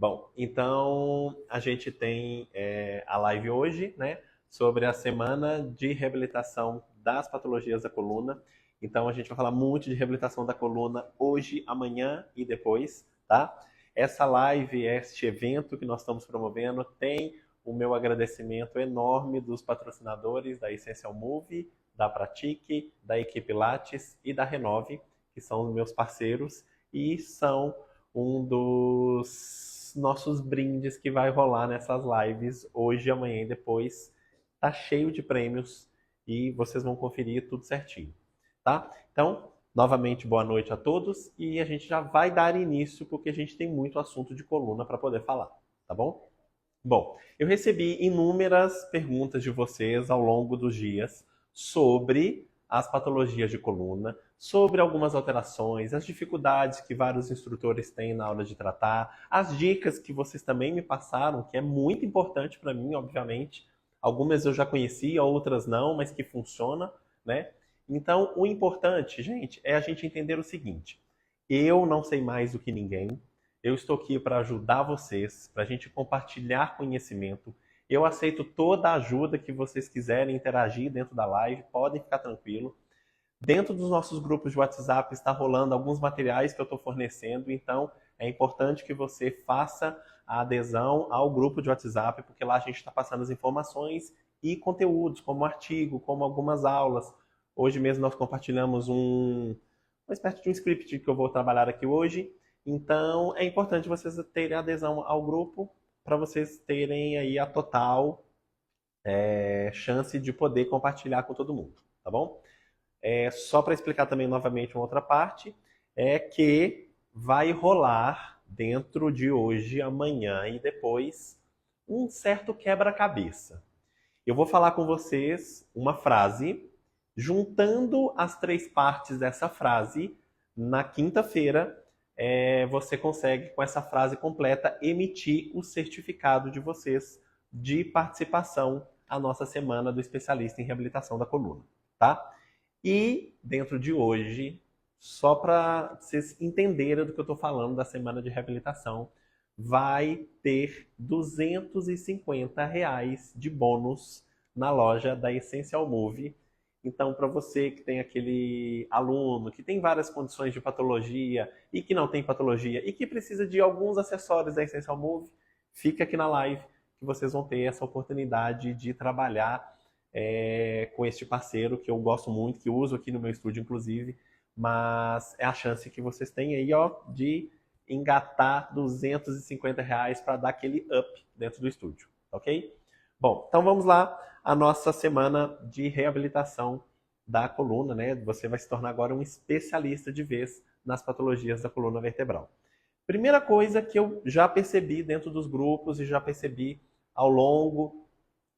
Bom, então a gente tem a live hoje, né, sobre a semana de reabilitação das patologias da coluna. Então a gente vai falar muito de reabilitação da coluna hoje, amanhã e depois, tá? Essa live, este evento que nós estamos promovendo, tem o meu agradecimento enorme dos patrocinadores da Essential Move, da Pratique, da equipe Lattes e da Renove, que são os meus parceiros e são um dos nossos brindes que vai rolar nessas lives hoje, amanhã e depois. Tá cheio de prêmios e vocês vão conferir tudo certinho, tá? Então, novamente, boa noite a todos e a gente já vai dar início porque a gente tem muito assunto de coluna para poder falar, tá bom? Bom, eu recebi inúmeras perguntas de vocês ao longo dos dias sobre as patologias de coluna, sobre algumas alterações, as dificuldades que vários instrutores têm na hora de tratar, as dicas que vocês também me passaram, que é muito importante para mim, obviamente. Algumas eu já conhecia, outras não, mas que funciona, né? Então, o importante, gente, é a gente entender o seguinte: eu não sei mais do que ninguém. Eu estou aqui para ajudar vocês, para a gente compartilhar conhecimento. Eu aceito toda a ajuda que vocês quiserem interagir dentro da live, podem ficar tranquilo. Dentro dos nossos grupos de WhatsApp está rolando alguns materiais que eu estou fornecendo, então é importante que você faça a adesão ao grupo de WhatsApp, porque lá a gente está passando as informações e conteúdos, como artigo, como algumas aulas. Hoje mesmo nós compartilhamos uma espécie de um script que eu vou trabalhar aqui hoje. Então é importante vocês terem adesão ao grupo para vocês terem aí a total chance de poder compartilhar com todo mundo, tá bom? Só para explicar também novamente uma outra parte, é que vai rolar dentro de hoje, amanhã e depois um certo quebra-cabeça. Eu vou falar com vocês uma frase, juntando as três partes dessa frase, na quinta-feira, você consegue, com essa frase completa, emitir o certificado de vocês de participação à nossa semana do especialista em reabilitação da coluna, tá? E dentro de hoje, só para vocês entenderem do que eu estou falando da semana de reabilitação, vai ter R$ 250 de bônus na loja da Essential Move. Então, para você que tem aquele aluno que tem várias condições de patologia e que não tem patologia e que precisa de alguns acessórios da Essential Move, fica aqui na live que vocês vão ter essa oportunidade de trabalhar com este parceiro que eu gosto muito, que eu uso aqui no meu estúdio, inclusive, mas é a chance que vocês têm aí, ó, de engatar R$ 250 para dar aquele up dentro do estúdio, ok? Bom, então vamos lá, a nossa semana de reabilitação da coluna, né? Você vai se tornar agora um especialista de vez nas patologias da coluna vertebral. Primeira coisa que eu já percebi dentro dos grupos e já percebi ao longo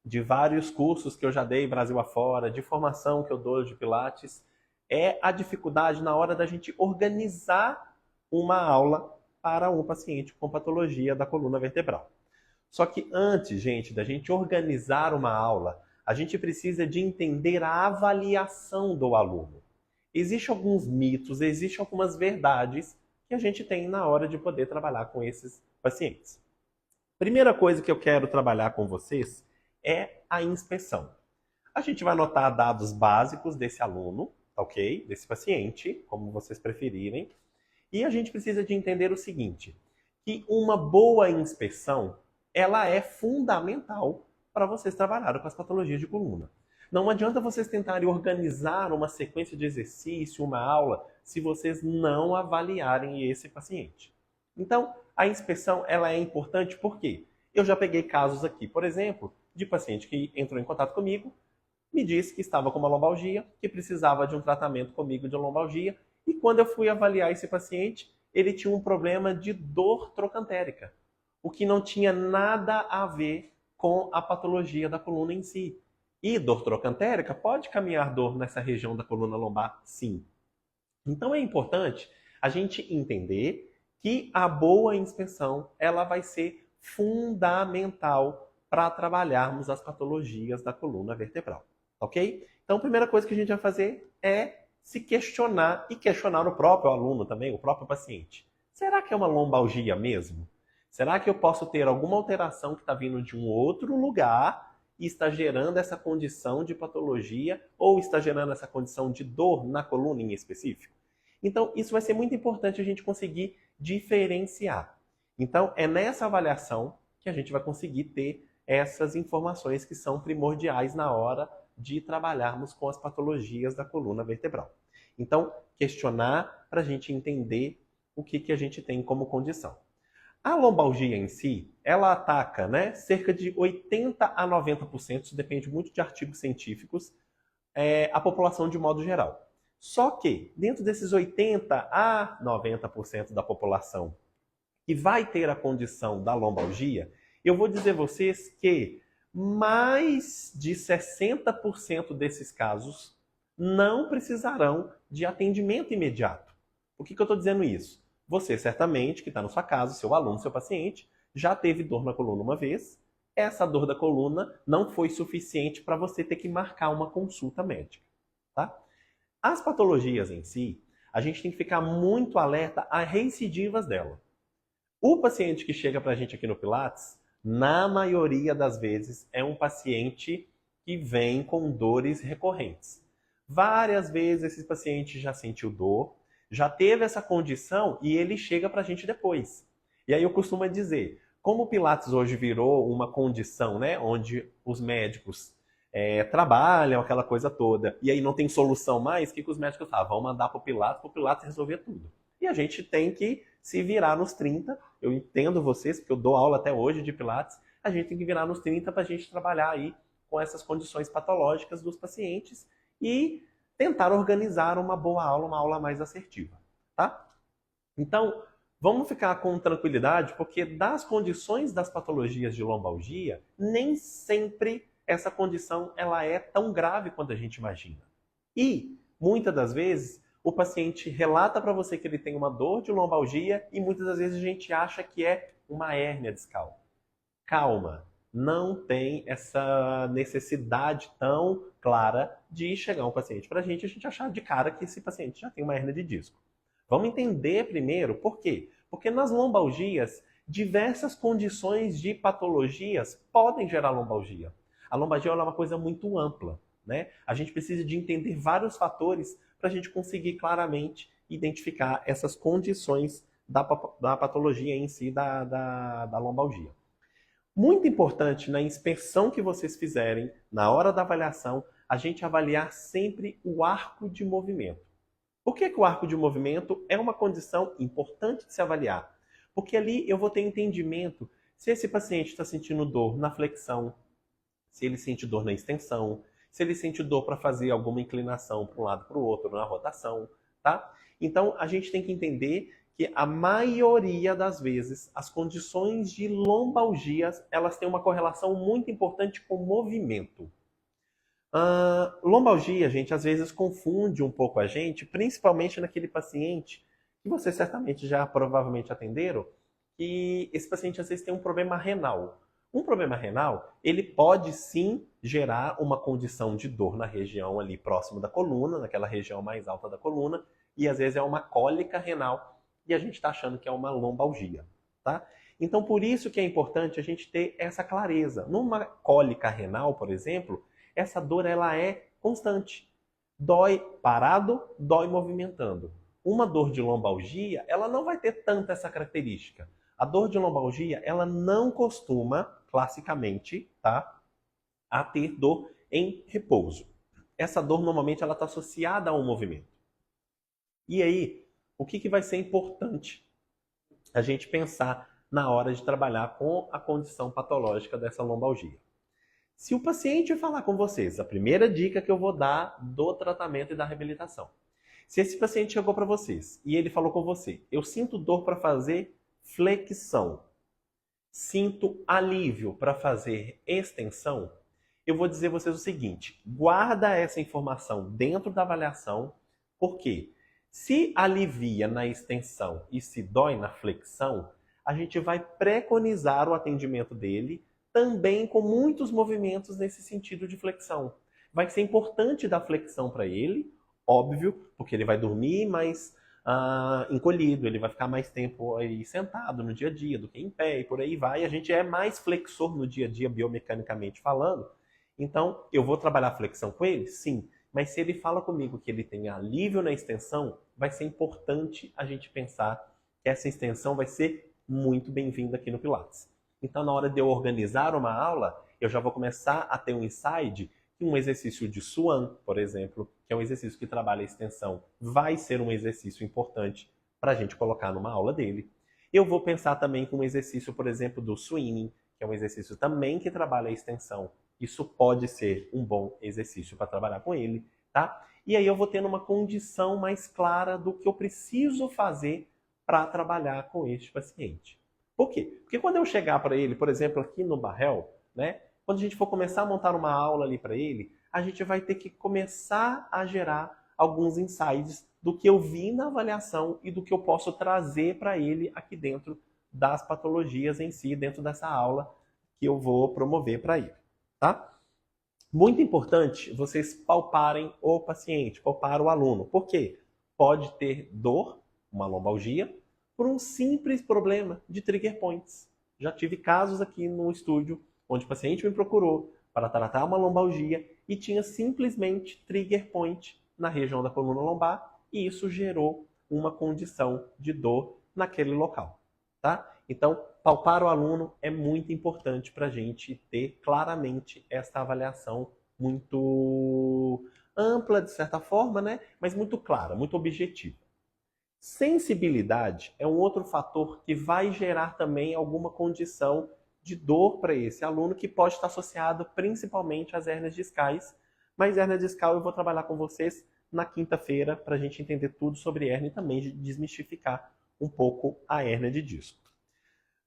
de vários cursos que eu já dei Brasil afora, de formação que eu dou de Pilates, é a dificuldade na hora da gente organizar uma aula para um paciente com patologia da coluna vertebral. Só que antes, gente, da gente organizar uma aula, a gente precisa de entender a avaliação do aluno. Existem alguns mitos, existem algumas verdades que a gente tem na hora de poder trabalhar com esses pacientes. Primeira coisa que eu quero trabalhar com vocês é a inspeção. A gente vai anotar dados básicos desse aluno, ok? Desse paciente, como vocês preferirem. E a gente precisa de entender o seguinte, que uma boa inspeção, ela é fundamental para vocês trabalharem com as patologias de coluna. Não adianta vocês tentarem organizar uma sequência de exercício, uma aula, se vocês não avaliarem esse paciente. Então, a inspeção ela é importante porque eu já peguei casos aqui, por exemplo, de paciente que entrou em contato comigo, me disse que estava com uma lombalgia, que precisava de um tratamento comigo de lombalgia, e quando eu fui avaliar esse paciente, ele tinha um problema de dor trocantérica, o que não tinha nada a ver com a patologia da coluna em si. E dor trocantérica pode caminhar dor nessa região da coluna lombar, sim. Então é importante a gente entender que a boa inspeção ela vai ser fundamental para trabalharmos as patologias da coluna vertebral, ok? Então a primeira coisa que a gente vai fazer é se questionar e questionar o próprio aluno também, o próprio paciente. Será que é uma lombalgia mesmo? Será que eu posso ter alguma alteração que está vindo de um outro lugar e está gerando essa condição de patologia ou está gerando essa condição de dor na coluna em específico? Então, isso vai ser muito importante a gente conseguir diferenciar. Então, é nessa avaliação que a gente vai conseguir ter essas informações que são primordiais na hora de trabalharmos com as patologias da coluna vertebral. Então, questionar para a gente entender o que a gente tem como condição. A lombalgia em si, ela ataca, né, cerca de 80 a 90%, isso depende muito de artigos científicos, a população de modo geral. Só que, dentro desses 80 a 90% da população que vai ter a condição da lombalgia, eu vou dizer a vocês que mais de 60% desses casos não precisarão de atendimento imediato. Por que eu estou dizendo isso? Você, certamente, que está na sua casa, seu aluno, seu paciente, já teve dor na coluna uma vez. Essa dor da coluna não foi suficiente para você ter que marcar uma consulta médica. Tá? As patologias em si, a gente tem que ficar muito alerta a recidivas dela. O paciente que chega para a gente aqui no Pilates, na maioria das vezes, é um paciente que vem com dores recorrentes. Várias vezes esse paciente já sentiu dor, já teve essa condição e ele chega para a gente depois. E aí eu costumo dizer, como o Pilates hoje virou uma condição, né, onde os médicos trabalham aquela coisa toda, e aí não tem solução mais, o que os médicos falam? Vão mandar para o Pilates resolver tudo. E a gente tem que se virar nos 30, eu entendo vocês, porque eu dou aula até hoje de Pilates, a gente tem que virar nos 30 para a gente trabalhar aí com essas condições patológicas dos pacientes e tentar organizar uma boa aula, uma aula mais assertiva, tá? Então, vamos ficar com tranquilidade, porque das condições das patologias de lombalgia, nem sempre essa condição ela é tão grave quanto a gente imagina. E, muitas das vezes, o paciente relata para você que ele tem uma dor de lombalgia e muitas das vezes a gente acha que é uma hérnia discal. Calma, não tem essa necessidade tão clara de chegar um paciente para a gente achar de cara que esse paciente já tem uma hérnia de disco. Vamos entender primeiro por quê? Porque nas lombalgias, diversas condições de patologias podem gerar lombalgia. A lombalgia é uma coisa muito ampla, né? A gente precisa de entender vários fatores para a gente conseguir claramente identificar essas condições da patologia em si da lombalgia. Muito importante na inspeção que vocês fizerem, na hora da avaliação, a gente avaliar sempre o arco de movimento. Por que o arco de movimento é uma condição importante de se avaliar? Porque ali eu vou ter entendimento se esse paciente está sentindo dor na flexão, se ele sente dor na extensão, se ele sente dor para fazer alguma inclinação para um lado para o outro, na rotação, tá? Então, a gente tem que entender que a maioria das vezes, as condições de lombalgias, elas têm uma correlação muito importante com o movimento. Lombalgia, gente, às vezes confunde um pouco a gente, principalmente naquele paciente que vocês certamente já provavelmente atenderam, que esse paciente às vezes tem um problema renal. Um problema renal, ele pode sim gerar uma condição de dor na região ali próximo da coluna, naquela região mais alta da coluna, e às vezes é uma cólica renal e a gente está achando que é uma lombalgia, tá? Então, por isso que é importante a gente ter essa clareza. Numa cólica renal, por exemplo, essa dor ela é constante. Dói parado, dói movimentando. Uma dor de lombalgia, ela não vai ter tanta essa característica. A dor de lombalgia, ela não costuma, classicamente, tá, a ter dor em repouso. Essa dor, normalmente, ela está associada a um movimento. E aí, o que vai ser importante a gente pensar na hora de trabalhar com a condição patológica dessa lombalgia? Se o paciente falar com vocês, a primeira dica que eu vou dar do tratamento e da reabilitação. Se esse paciente chegou para vocês e ele falou com você, eu sinto dor para fazer flexão, sinto alívio para fazer extensão, eu vou dizer a vocês o seguinte, guarda essa informação dentro da avaliação, porque se alivia na extensão e se dói na flexão, a gente vai preconizar o atendimento dele também com muitos movimentos nesse sentido de flexão. Vai ser importante dar flexão para ele, óbvio, porque ele vai dormir mais encolhido, ele vai ficar mais tempo aí sentado no dia a dia do que em pé e por aí vai. A gente é mais flexor no dia a dia, biomecanicamente falando. Então, eu vou trabalhar a flexão com ele? Sim. Mas se ele fala comigo que ele tem alívio na extensão, vai ser importante a gente pensar que essa extensão vai ser muito bem-vinda aqui no Pilates. Então, na hora de eu organizar uma aula, eu já vou começar a ter um insight que um exercício de Swan, por exemplo, que é um exercício que trabalha a extensão, vai ser um exercício importante para a gente colocar numa aula dele. Eu vou pensar também que um exercício, por exemplo, do swimming, que é um exercício também que trabalha a extensão. Isso pode ser um bom exercício para trabalhar com ele, tá? E aí eu vou tendo uma condição mais clara do que eu preciso fazer para trabalhar com este paciente. Por quê? Porque quando eu chegar para ele, por exemplo, aqui no Barrel, né? Quando a gente for começar a montar uma aula ali para ele, a gente vai ter que começar a gerar alguns insights do que eu vi na avaliação e do que eu posso trazer para ele aqui dentro das patologias em si, dentro dessa aula que eu vou promover para ele, tá? Muito importante vocês palparem o paciente, palpar o aluno. Por quê? Pode ter dor, uma lombalgia, por um simples problema de trigger points. Já tive casos aqui no estúdio onde o paciente me procurou para tratar uma lombalgia e tinha simplesmente trigger point na região da coluna lombar e isso gerou uma condição de dor naquele local, tá? Então, palpar o aluno é muito importante para a gente ter claramente essa avaliação muito ampla, de certa forma, né? Mas muito clara, muito objetiva. Sensibilidade é um outro fator que vai gerar também alguma condição de dor para esse aluno que pode estar associado principalmente às hérnias discais. Mas hérnia discal eu vou trabalhar com vocês na quinta-feira para a gente entender tudo sobre hérnia e também desmistificar um pouco a hérnia de disco.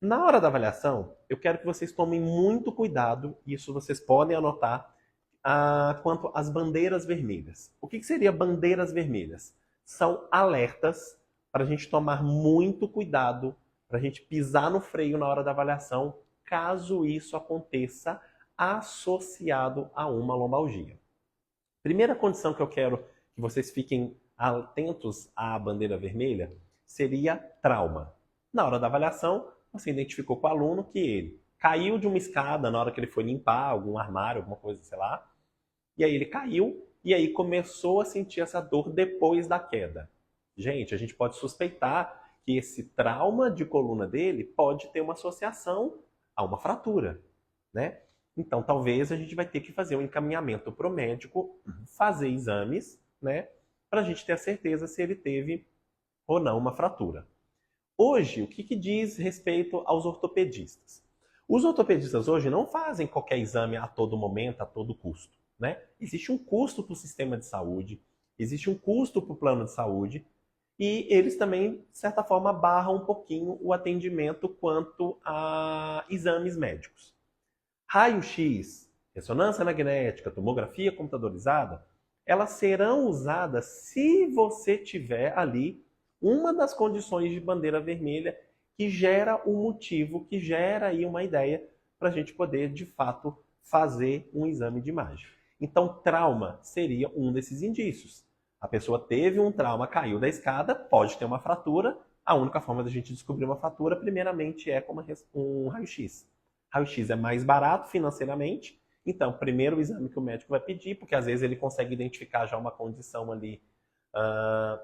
Na hora da avaliação, eu quero que vocês tomem muito cuidado, isso vocês podem anotar, quanto às bandeiras vermelhas. O que seria bandeiras vermelhas? São alertas para a gente tomar muito cuidado, para a gente pisar no freio na hora da avaliação, caso isso aconteça associado a uma lombalgia. Primeira condição que eu quero que vocês fiquem atentos à bandeira vermelha seria trauma. Na hora da avaliação, você identificou com o aluno que ele caiu de uma escada na hora que ele foi limpar algum armário, alguma coisa, sei lá, e aí ele caiu e aí começou a sentir essa dor depois da queda. Gente, a gente pode suspeitar que esse trauma de coluna dele pode ter uma associação a uma fratura, né? Então, talvez a gente vai ter que fazer um encaminhamento para o médico, fazer exames, né? Para a gente ter a certeza se ele teve ou não uma fratura. Hoje, o que diz respeito aos ortopedistas? Os ortopedistas hoje não fazem qualquer exame a todo momento, a todo custo, né? Existe um custo para o sistema de saúde, existe um custo para o plano de saúde, e eles também, de certa forma, barram um pouquinho o atendimento quanto a exames médicos. Raio-X, ressonância magnética, tomografia computadorizada, elas serão usadas se você tiver ali uma das condições de bandeira vermelha que gera um motivo, que gera aí uma ideia para a gente poder, de fato, fazer um exame de imagem. Então, trauma seria um desses indícios. A pessoa teve um trauma, caiu da escada, pode ter uma fratura. A única forma da gente descobrir uma fratura, primeiramente, é com um raio-x. Raio-x é mais barato financeiramente, então, primeiro o exame que o médico vai pedir, porque às vezes ele consegue identificar já uma condição ali,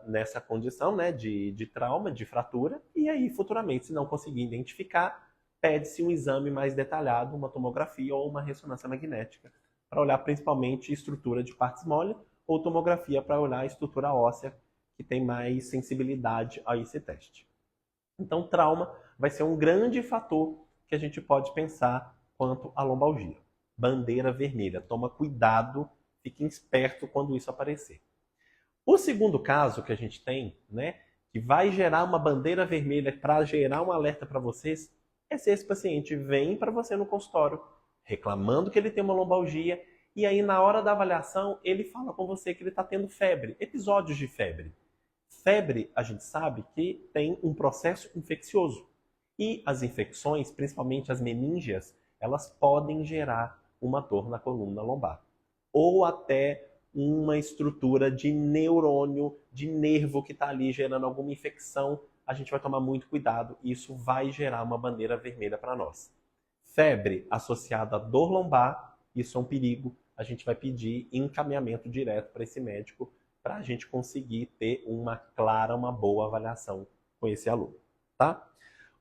nessa condição, né, de trauma, de fratura, e aí, futuramente, se não conseguir identificar, pede-se um exame mais detalhado, uma tomografia ou uma ressonância magnética, para olhar principalmente a estrutura de partes mole, ou tomografia para olhar a estrutura óssea, que tem mais sensibilidade a esse teste. Então, trauma vai ser um grande fator que a gente pode pensar quanto à lombalgia. Bandeira vermelha. Toma cuidado, fique esperto quando isso aparecer. O segundo caso que a gente tem, né, que vai gerar uma bandeira vermelha para gerar um alerta para vocês, é se esse paciente vem para você no consultório reclamando que ele tem uma lombalgia e aí na hora da avaliação ele fala com você que ele está tendo febre, episódios de febre. Febre, a gente sabe que tem um processo infeccioso. E as infecções, principalmente as meníngeas, elas podem gerar uma dor na coluna lombar. Ou até uma estrutura de neurônio, de nervo que está ali gerando alguma infecção, a gente vai tomar muito cuidado e isso vai gerar uma bandeira vermelha para nós. Febre associada a dor lombar, isso é um perigo. A gente vai pedir encaminhamento direto para esse médico para a gente conseguir ter uma clara, uma boa avaliação com esse aluno, tá?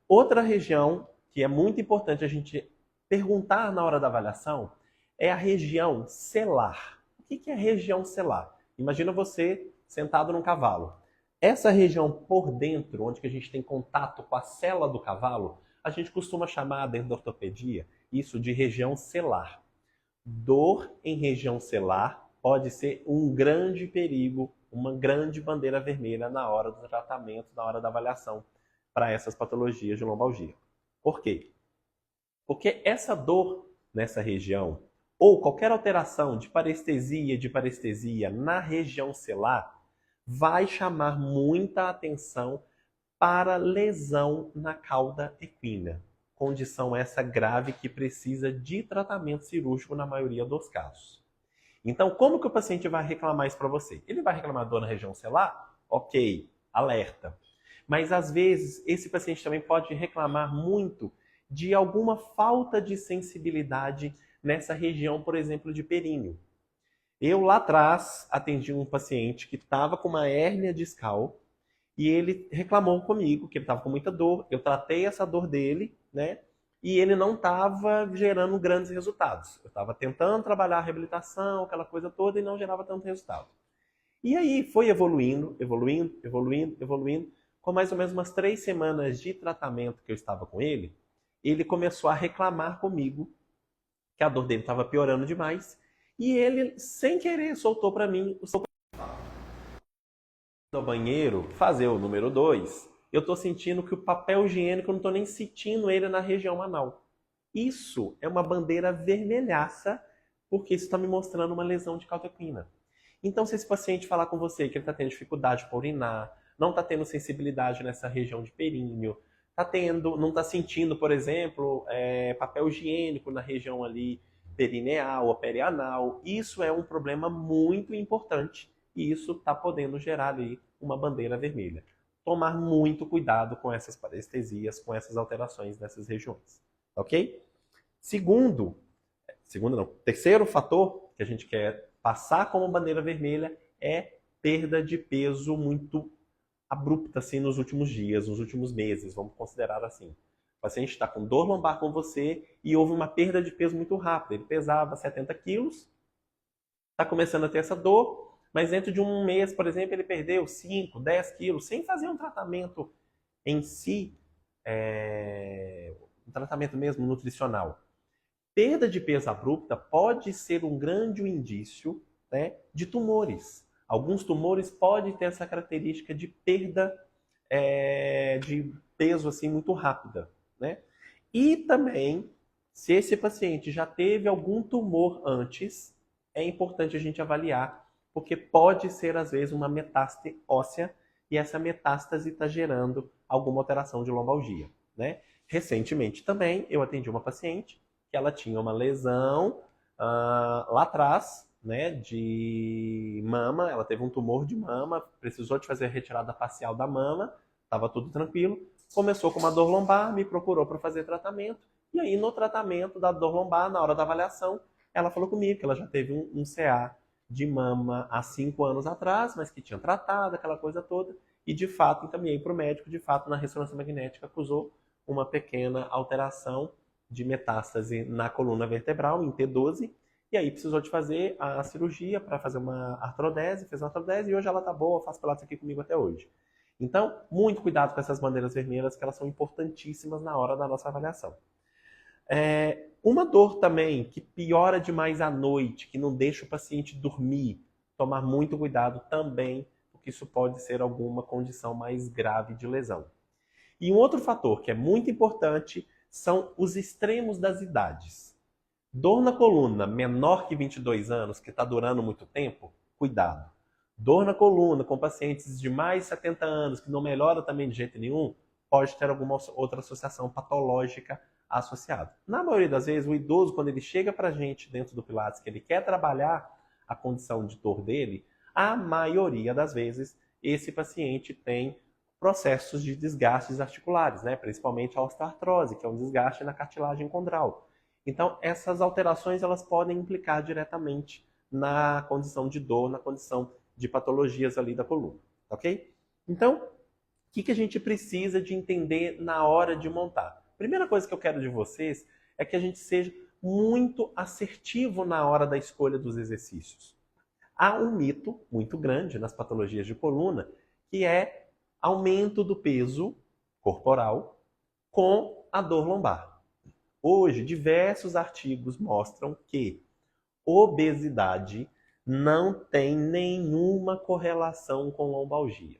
Outra região que é muito importante a gente perguntar na hora da avaliação é a região celar. O que é a região celar? Imagina você sentado num cavalo. Essa região por dentro, onde que a gente tem contato com a sela do cavalo, a gente costuma chamar, dentro da ortopedia, isso de região celar. Dor em região celar pode ser um grande perigo, uma grande bandeira vermelha na hora do tratamento, na hora da avaliação para essas patologias de lombalgia. Por quê? Porque essa dor nessa região, ou qualquer alteração de parestesia na região celar, vai chamar muita atenção para lesão na cauda equina. Condição essa grave que precisa de tratamento cirúrgico na maioria dos casos. Então, como que o paciente vai reclamar isso para você? Ele vai reclamar dor na região celular? Ok, alerta. Mas às vezes esse paciente também pode reclamar muito de alguma falta de sensibilidade nessa região, por exemplo, de períneo. Eu lá atrás atendi um paciente que estava com uma hérnia discal e ele reclamou comigo que ele estava com muita dor. Eu tratei essa dor dele, né? E ele não estava gerando grandes resultados. Eu estava tentando trabalhar a reabilitação, aquela coisa toda, e não gerava tanto resultado. E aí foi evoluindo. Com mais ou menos umas 3 semanas de tratamento que eu estava com ele começou a reclamar comigo que a dor dele estava piorando demais. E ele, sem querer, soltou para mim o seu no banheiro, fazer o número 2, eu estou sentindo que o papel higiênico, eu não estou nem sentindo ele na região anal. Isso é uma bandeira vermelhaça, porque isso está me mostrando uma lesão de cauda equina. Então, se esse paciente falar com você que ele está tendo dificuldade para urinar, não está tendo sensibilidade nessa região de períneo, não está sentindo, por exemplo, papel higiênico na região ali perineal ou perianal, isso é um problema muito importante e isso está podendo gerar ali uma bandeira vermelha. Tomar muito cuidado com essas parestesias, com essas alterações nessas regiões, ok? Terceiro fator que a gente quer passar como bandeira vermelha é perda de peso muito abrupta assim nos últimos dias, nos últimos meses, vamos considerar assim. O paciente está com dor lombar com você e houve uma perda de peso muito rápida. Ele pesava 70 quilos, está começando a ter essa dor, mas dentro de um mês, por exemplo, ele perdeu 5, 10 quilos, sem fazer um tratamento em si, um tratamento mesmo nutricional. Perda de peso abrupta pode ser um grande indício, né, de tumores. Alguns tumores podem ter essa característica de perda de peso assim, muito rápida. Né? E também, se esse paciente já teve algum tumor antes, é importante a gente avaliar, porque pode ser, às vezes, uma metástase óssea e essa metástase está gerando alguma alteração de lombalgia. Né? Recentemente também, eu atendi uma paciente que ela tinha uma lesão lá atrás, né, de mama, ela teve um tumor de mama, precisou de fazer a retirada parcial da mama, estava tudo tranquilo, começou com uma dor lombar, me procurou para fazer tratamento, e aí no tratamento da dor lombar, na hora da avaliação, ela falou comigo que ela já teve um CA de mama há 5 anos atrás, mas que tinha tratado aquela coisa toda, e de fato encaminhei para o médico, de fato na ressonância magnética acusou uma pequena alteração de metástase na coluna vertebral, em T12, e aí precisou de fazer a cirurgia para fazer uma artrodese, fez uma artrodese e hoje ela está boa, faz pilates aqui comigo até hoje. Então, muito cuidado com essas bandeiras vermelhas, que elas são importantíssimas na hora da nossa avaliação. Uma dor também que piora demais à noite, que não deixa o paciente dormir, tomar muito cuidado também, porque isso pode ser alguma condição mais grave de lesão. E um outro fator que é muito importante são os extremos das idades. Dor na coluna menor que 22 anos, que está durando muito tempo, cuidado. Dor na coluna com pacientes de mais de 70 anos, que não melhora também de jeito nenhum, pode ter alguma outra associação patológica associada. Na maioria das vezes, o idoso, quando ele chega para a gente dentro do Pilates, que ele quer trabalhar a condição de dor dele, a maioria das vezes esse paciente tem processos de desgastes articulares, né? Principalmente a osteoartrose, que é um desgaste na cartilagem condral. Então, essas alterações elas podem implicar diretamente na condição de dor, na condição de patologias ali da coluna, ok? Então, o que a gente precisa de entender na hora de montar? Primeira coisa que eu quero de vocês é que a gente seja muito assertivo na hora da escolha dos exercícios. Há um mito muito grande nas patologias de coluna, que é aumento do peso corporal com a dor lombar. Hoje, diversos artigos mostram que obesidade não tem nenhuma correlação com lombalgia.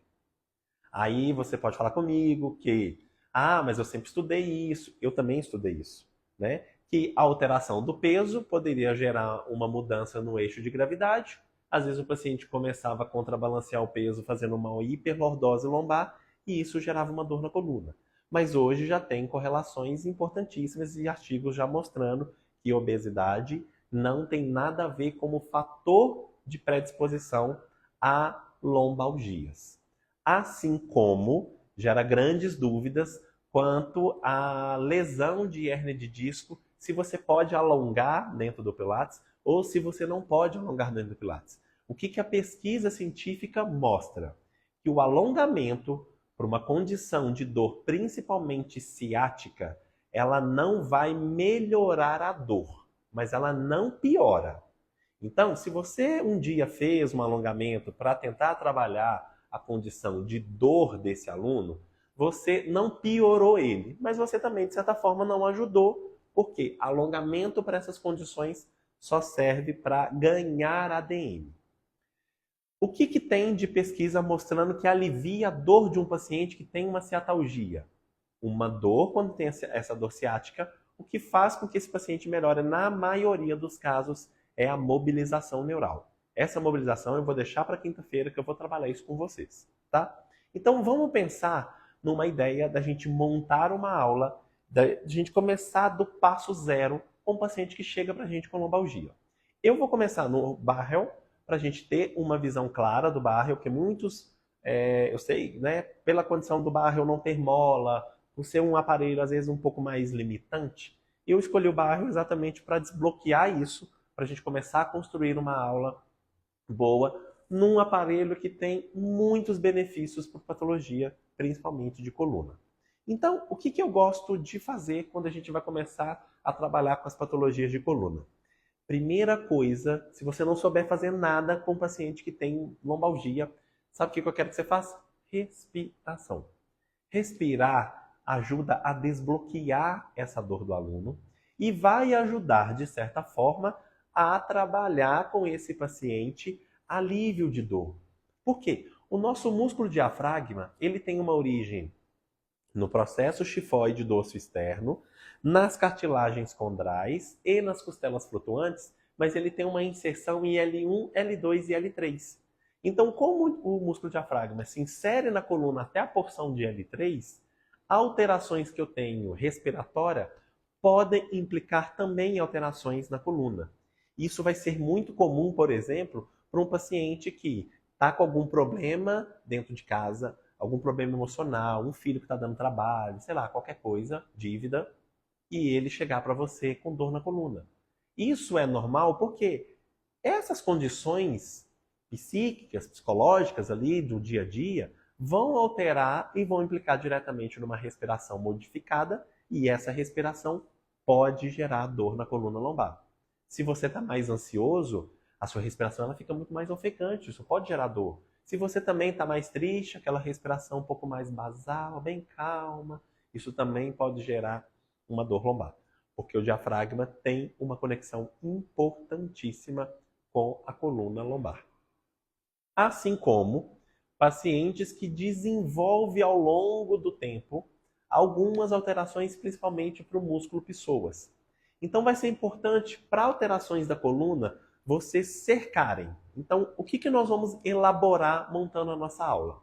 Aí você pode falar comigo que, mas eu sempre estudei isso, eu também estudei isso, né? Que a alteração do peso poderia gerar uma mudança no eixo de gravidade. Às vezes o paciente começava a contrabalancear o peso fazendo uma hiperlordose lombar e isso gerava uma dor na coluna. Mas hoje já tem correlações importantíssimas e artigos já mostrando que obesidade não tem nada a ver como fator de predisposição a lombalgias. Assim como gera grandes dúvidas quanto à lesão de hérnia de disco, se você pode alongar dentro do Pilates ou se você não pode alongar dentro do Pilates. O que a pesquisa científica mostra? Que o alongamento para uma condição de dor, principalmente ciática, ela não vai melhorar a dor, mas ela não piora. Então, se você um dia fez um alongamento para tentar trabalhar a condição de dor desse aluno, você não piorou ele, mas você também, de certa forma, não ajudou, porque alongamento para essas condições só serve para ganhar ADM. O que tem de pesquisa mostrando que alivia a dor de um paciente que tem uma ciatalgia? Uma dor, quando tem essa dor ciática, o que faz com que esse paciente melhore, na maioria dos casos, é a mobilização neural. Essa mobilização eu vou deixar para quinta-feira, que eu vou trabalhar isso com vocês, tá? Então vamos pensar numa ideia da gente montar uma aula, da gente começar do passo zero com um paciente que chega para a gente com lombalgia. Eu vou começar no Barrel, para a gente ter uma visão clara do Barrel, porque muitos, eu sei, né, pela condição do Barrel não ter mola, por ser um aparelho às vezes um pouco mais limitante, eu escolhi o Barrel exatamente para desbloquear isso, para a gente começar a construir uma aula boa num aparelho que tem muitos benefícios para patologia, principalmente de coluna. Então, o que eu gosto de fazer quando a gente vai começar a trabalhar com as patologias de coluna? Primeira coisa, se você não souber fazer nada com um paciente que tem lombalgia, sabe o que eu quero que você faça? Respiração. Respirar ajuda a desbloquear essa dor do aluno e vai ajudar, de certa forma, a trabalhar com esse paciente alívio de dor. Por quê? O nosso músculo diafragma, ele tem uma origem no processo xifoide do osso externo, nas cartilagens condrais e nas costelas flutuantes, mas ele tem uma inserção em L1, L2 e L3. Então, como o músculo diafragma se insere na coluna até a porção de L3, alterações que eu tenho respiratória podem implicar também em alterações na coluna. Isso vai ser muito comum, por exemplo, para um paciente que está com algum problema dentro de casa, algum problema emocional, um filho que está dando trabalho, sei lá, qualquer coisa, dívida, e ele chegar para você com dor na coluna. Isso é normal porque essas condições psíquicas, psicológicas ali do dia a dia vão alterar e vão implicar diretamente numa respiração modificada e essa respiração pode gerar dor na coluna lombar. Se você está mais ansioso, a sua respiração ela fica muito mais ofegante, isso pode gerar dor. Se você também está mais triste, aquela respiração um pouco mais basal, bem calma, isso também pode gerar uma dor lombar. Porque o diafragma tem uma conexão importantíssima com a coluna lombar. Assim como pacientes que desenvolvem ao longo do tempo algumas alterações, principalmente para o músculo psoas. Então vai ser importante para alterações da coluna vocês cercarem. Então, o que nós vamos elaborar montando a nossa aula?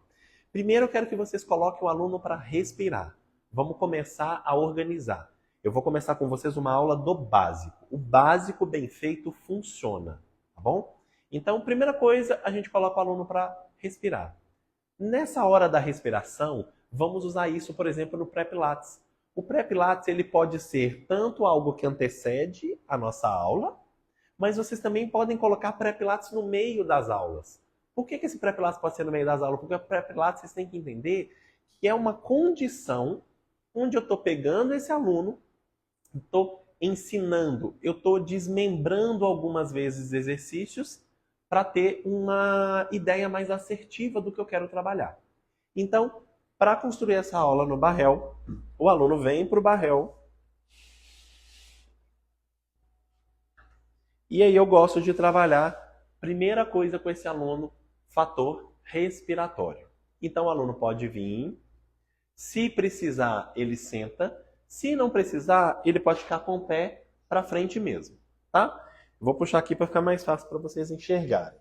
Primeiro, eu quero que vocês coloquem o aluno para respirar. Vamos começar a organizar. Eu vou começar com vocês uma aula do básico. O básico bem feito funciona, tá bom? Então, primeira coisa, a gente coloca o aluno para respirar. Nessa hora da respiração, vamos usar isso, por exemplo, no pré-pilates. O pré-pilates ele pode ser tanto algo que antecede a nossa aula, mas vocês também podem colocar pré-pilates no meio das aulas. Por que esse pré-pilates pode ser no meio das aulas? Porque o pré-pilates vocês têm que entender que é uma condição onde eu estou pegando esse aluno, estou ensinando, eu estou desmembrando algumas vezes exercícios para ter uma ideia mais assertiva do que eu quero trabalhar. Então, para construir essa aula no Barrel, o aluno vem para o Barrel. E aí eu gosto de trabalhar, primeira coisa com esse aluno, fator respiratório. Então o aluno pode vir, se precisar ele senta, se não precisar ele pode ficar com o pé para frente mesmo, tá? Vou puxar aqui para ficar mais fácil para vocês enxergarem.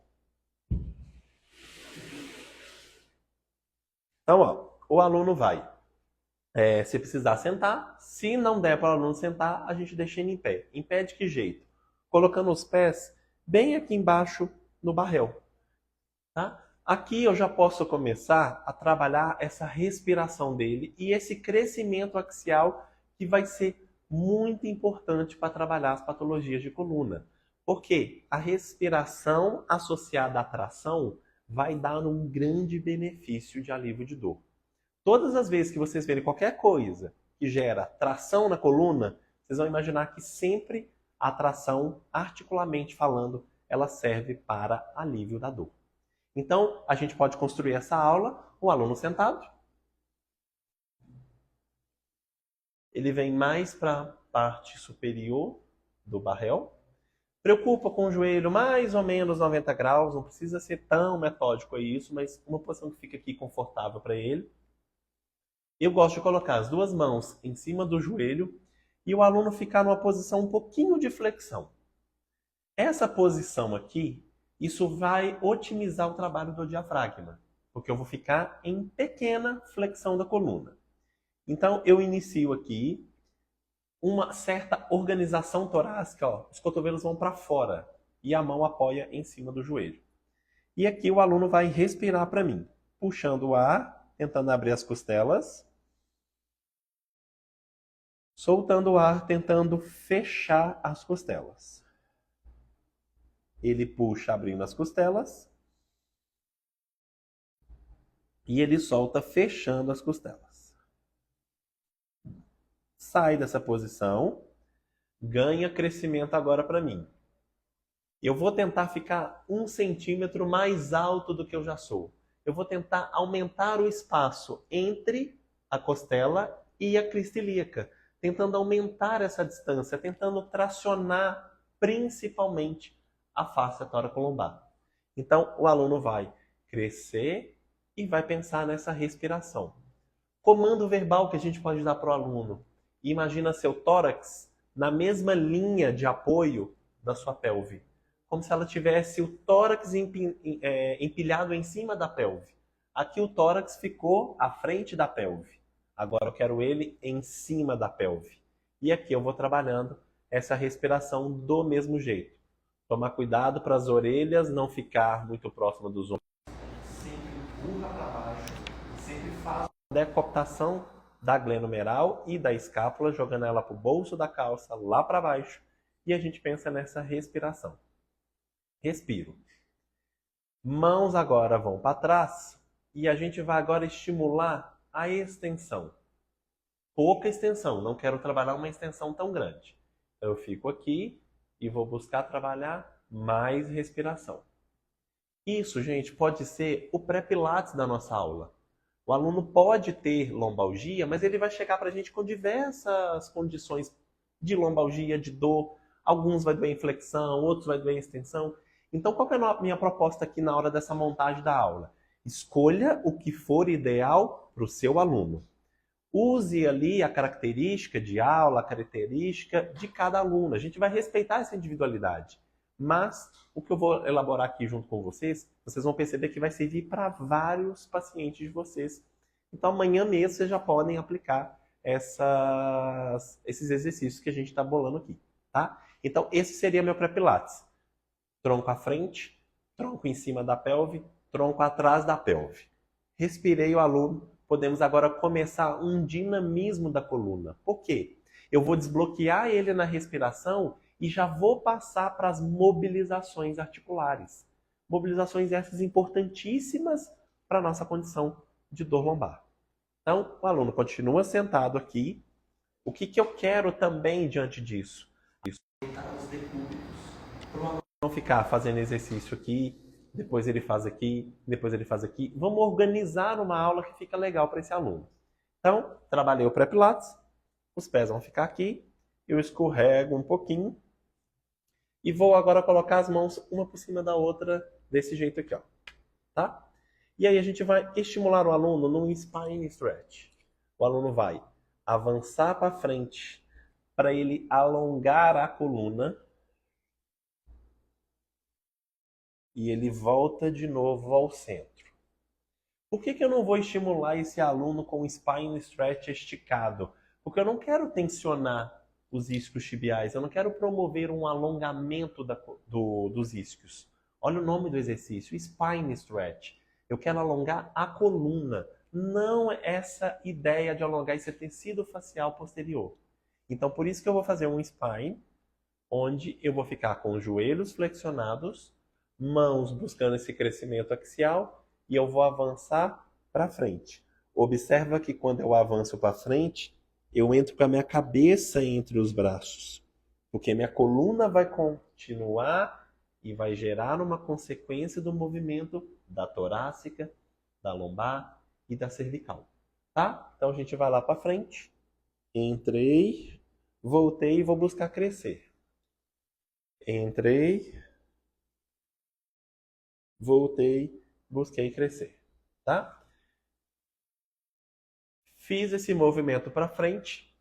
Então, ó, o aluno vai, se precisar sentar, se não der para o aluno sentar, a gente deixa ele em pé. Em pé de que jeito? Colocando os pés bem aqui embaixo no barrel. Tá? Aqui eu já posso começar a trabalhar essa respiração dele e esse crescimento axial que vai ser muito importante para trabalhar as patologias de coluna. Porque a respiração associada à tração vai dar um grande benefício de alívio de dor. Todas as vezes que vocês verem qualquer coisa que gera tração na coluna, vocês vão imaginar que sempre a tração, articularmente falando, ela serve para alívio da dor. Então, a gente pode construir essa aula, o aluno sentado. Ele vem mais para a parte superior do barrel. Preocupa com o joelho mais ou menos 90 graus, não precisa ser tão metódico a isso, mas uma posição que fica aqui confortável para ele. Eu gosto de colocar as duas mãos em cima do joelho e o aluno ficar numa posição um pouquinho de flexão. Essa posição aqui, isso vai otimizar o trabalho do diafragma, porque eu vou ficar em pequena flexão da coluna. Então, eu inicio aqui uma certa organização torácica, ó. Os cotovelos vão para fora e a mão apoia em cima do joelho. E aqui o aluno vai respirar para mim, puxando o ar, tentando abrir as costelas, soltando o ar, tentando fechar as costelas. Ele puxa abrindo as costelas e ele solta fechando as costelas. Sai dessa posição, ganha crescimento agora para mim. Eu vou tentar ficar 1 centímetro mais alto do que eu já sou. Eu vou tentar aumentar o espaço entre a costela e a crista ilíaca, tentando aumentar essa distância, tentando tracionar principalmente a face tóraco-lombar. Então, o aluno vai crescer e vai pensar nessa respiração. Comando verbal que a gente pode dar para o aluno. Imagina seu tórax na mesma linha de apoio da sua pelve. Como se ela tivesse o tórax empilhado em cima da pelve. Aqui o tórax ficou à frente da pelve. Agora eu quero ele em cima da pelve. E aqui eu vou trabalhando essa respiração do mesmo jeito. Tomar cuidado para as orelhas não ficar muito próxima dos ombros. Sempre empurra para baixo. Sempre faz a decoptação da glenomeral e da escápula, jogando ela para o bolso da calça, lá para baixo. E a gente pensa nessa respiração. Respiro. Mãos agora vão para trás e a gente vai agora estimular a extensão. Pouca extensão, não quero trabalhar uma extensão tão grande. Eu fico aqui e vou buscar trabalhar mais respiração. Isso, gente, pode ser o pré-pilates da nossa aula. O aluno pode ter lombalgia, mas ele vai chegar para a gente com diversas condições de lombalgia, de dor. Alguns vai doer em flexão, outros vai doer em extensão. Então, qual que é a minha proposta aqui na hora dessa montagem da aula? Escolha o que for ideal para o seu aluno. Use ali a característica de aula, a característica de cada aluno. A gente vai respeitar essa individualidade. Mas o que eu vou elaborar aqui junto com vocês, vocês vão perceber que vai servir para vários pacientes de vocês. Então amanhã mesmo vocês já podem aplicar esses exercícios que a gente está bolando aqui. Tá? Então esse seria meu pré-pilates. Tronco à frente, tronco em cima da pelve, tronco atrás da pelve. Respirei o aluno, podemos agora começar um dinamismo da coluna. Por quê? Eu vou desbloquear ele na respiração e já vou passar para as mobilizações articulares. Mobilizações essas importantíssimas para a nossa condição de dor lombar. Então, o aluno continua sentado aqui. O que eu quero também diante disso? Os decúbitos. Para o aluno não ficar fazendo exercício aqui, depois ele faz aqui, depois ele faz aqui. Vamos organizar uma aula que fica legal para esse aluno. Então, trabalhei o pré-pilates, os pés vão ficar aqui, eu escorrego um pouquinho e vou agora colocar as mãos uma por cima da outra desse jeito aqui, ó. Tá? E aí a gente vai estimular o aluno num spine stretch. O aluno vai avançar para frente para ele alongar a coluna e ele volta de novo ao centro. Por que eu não vou estimular esse aluno com o spine stretch esticado? Porque eu não quero tensionar os isquios tibiais, eu não quero promover um alongamento dos isquios. Olha o nome do exercício, spine stretch. Eu quero alongar a coluna, não essa ideia de alongar esse tecido facial posterior. Então, por isso que eu vou fazer um spine, onde eu vou ficar com os joelhos flexionados, mãos buscando esse crescimento axial, e eu vou avançar para frente. Observa que quando eu avanço para frente, eu entro com a minha cabeça entre os braços, porque minha coluna vai continuar e vai gerar uma consequência do movimento da torácica, da lombar e da cervical. Tá? Então a gente vai lá para frente. Entrei, voltei e vou buscar crescer. Entrei, voltei, busquei crescer. Tá? Fiz esse movimento para frente.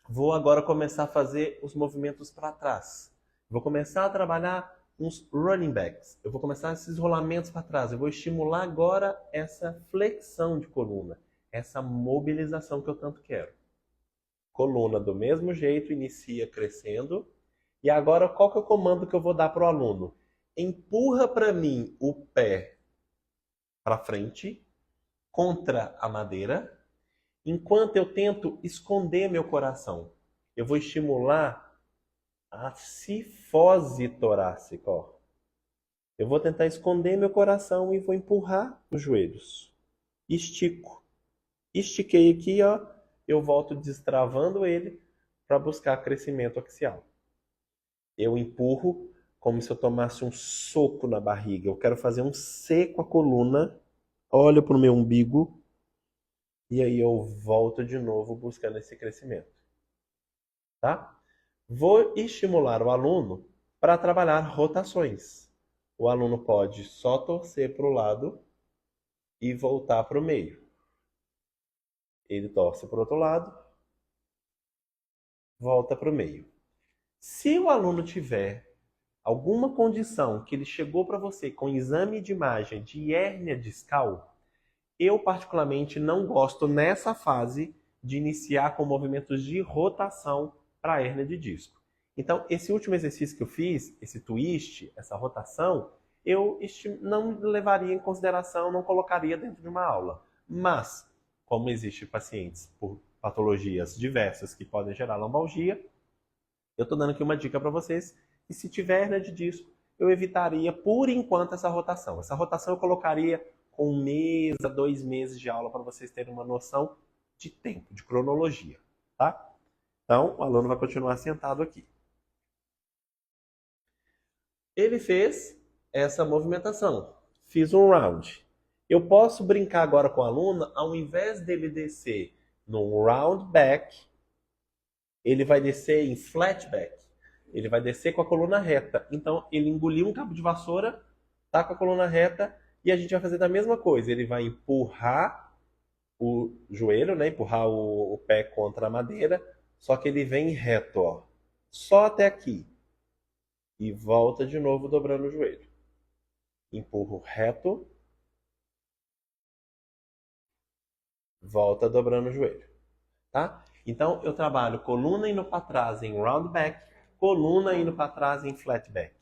Vou agora começar a fazer os movimentos para trás. Vou começar a trabalhar uns running backs. Eu vou começar esses rolamentos para trás. Eu vou estimular agora essa flexão de coluna, essa mobilização que eu tanto quero. Coluna do mesmo jeito, inicia crescendo. E agora qual que é o comando que eu vou dar para o aluno? Empurra para mim o pé para frente, contra a madeira, enquanto eu tento esconder meu coração. Eu vou estimular a cifose torácica, ó. Eu vou tentar esconder meu coração e vou empurrar os joelhos. Estico. Estiquei aqui, ó. Eu volto destravando ele para buscar crescimento axial. Eu empurro como se eu tomasse um soco na barriga. Eu quero fazer um C com a coluna. Olho para o meu umbigo. E aí eu volto de novo buscando esse crescimento. Tá? Vou estimular o aluno para trabalhar rotações. O aluno pode só torcer para o lado e voltar para o meio. Ele torce para o outro lado, volta para o meio. Se o aluno tiver alguma condição que ele chegou para você com exame de imagem de hérnia discal, eu particularmente não gosto nessa fase de iniciar com movimentos de rotação para a hérnia de disco. Então, esse último exercício que eu fiz, esse twist, essa rotação, eu não levaria em consideração, não colocaria dentro de uma aula. Mas, como existem pacientes por patologias diversas que podem gerar lombalgia, eu estou dando aqui uma dica para vocês, que se tiver hérnia de disco, eu evitaria, por enquanto, essa rotação. Essa rotação eu colocaria com 1 mês a 2 meses de aula para vocês terem uma noção de tempo, de cronologia, tá? Então, o aluno vai continuar sentado aqui. Ele fez essa movimentação. Fiz um round. Eu posso brincar agora com o aluno, ao invés dele descer num round back, ele vai descer em flat back. Ele vai descer com a coluna reta. Então, ele engoliu um cabo de vassoura, tá com a coluna reta, e a gente vai fazer a mesma coisa. Ele vai empurrar o joelho, né? Empurrar o pé contra a madeira, só que ele vem reto, ó. Só até aqui. E volta de novo dobrando o joelho. Empurro reto. Volta dobrando o joelho. Tá? Então, eu trabalho coluna indo para trás em round back, coluna indo para trás em flat back.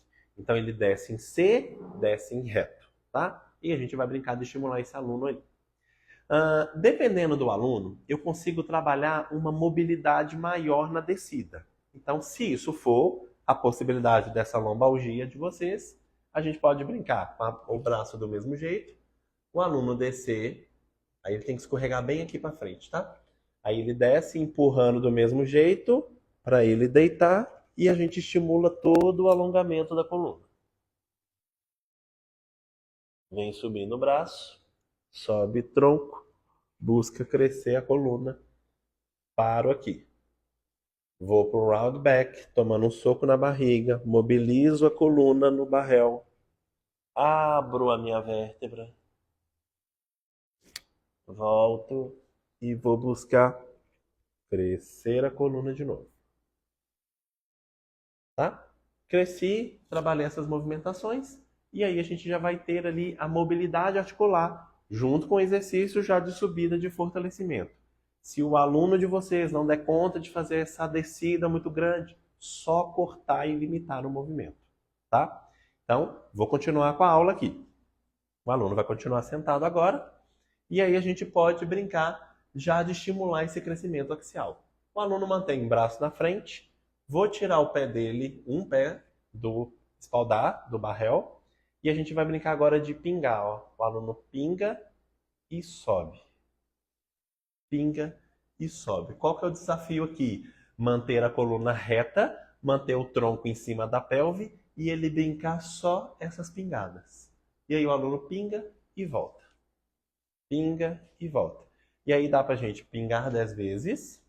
Então ele desce em C, desce em reto, tá? E a gente vai brincar de estimular esse aluno aí. Dependendo do aluno, eu consigo trabalhar uma mobilidade maior na descida. Então, se isso for a possibilidade dessa lombalgia de vocês, a gente pode brincar com o braço do mesmo jeito, o aluno descer, aí ele tem que escorregar bem aqui para frente, tá? Aí ele desce empurrando do mesmo jeito para ele deitar e a gente estimula todo o alongamento da coluna. Vem subindo o braço, sobe tronco, busca crescer a coluna, paro aqui. Vou para o round back, tomando um soco na barriga, mobilizo a coluna no barrel, abro a minha vértebra, volto e vou buscar crescer a coluna de novo. Tá? Cresci, trabalhei essas movimentações e aí a gente já vai ter ali a mobilidade articular junto com o exercício já de subida de fortalecimento. Se o aluno de vocês não der conta de fazer essa descida muito grande, só cortar e limitar o movimento, tá? Então, vou continuar com a aula aqui. O aluno vai continuar sentado agora e aí a gente pode brincar já de estimular esse crescimento axial. O aluno mantém o braço na frente, vou tirar o pé dele, um pé do espaldar, do barrel, e a gente vai brincar agora de pingar, ó. O aluno pinga e sobe. Pinga e sobe. Qual que é o desafio aqui? Manter a coluna reta, manter o tronco em cima da pelve e ele brincar só essas pingadas. E aí o aluno pinga e volta. Pinga e volta. E aí dá pra gente pingar 10 vezes.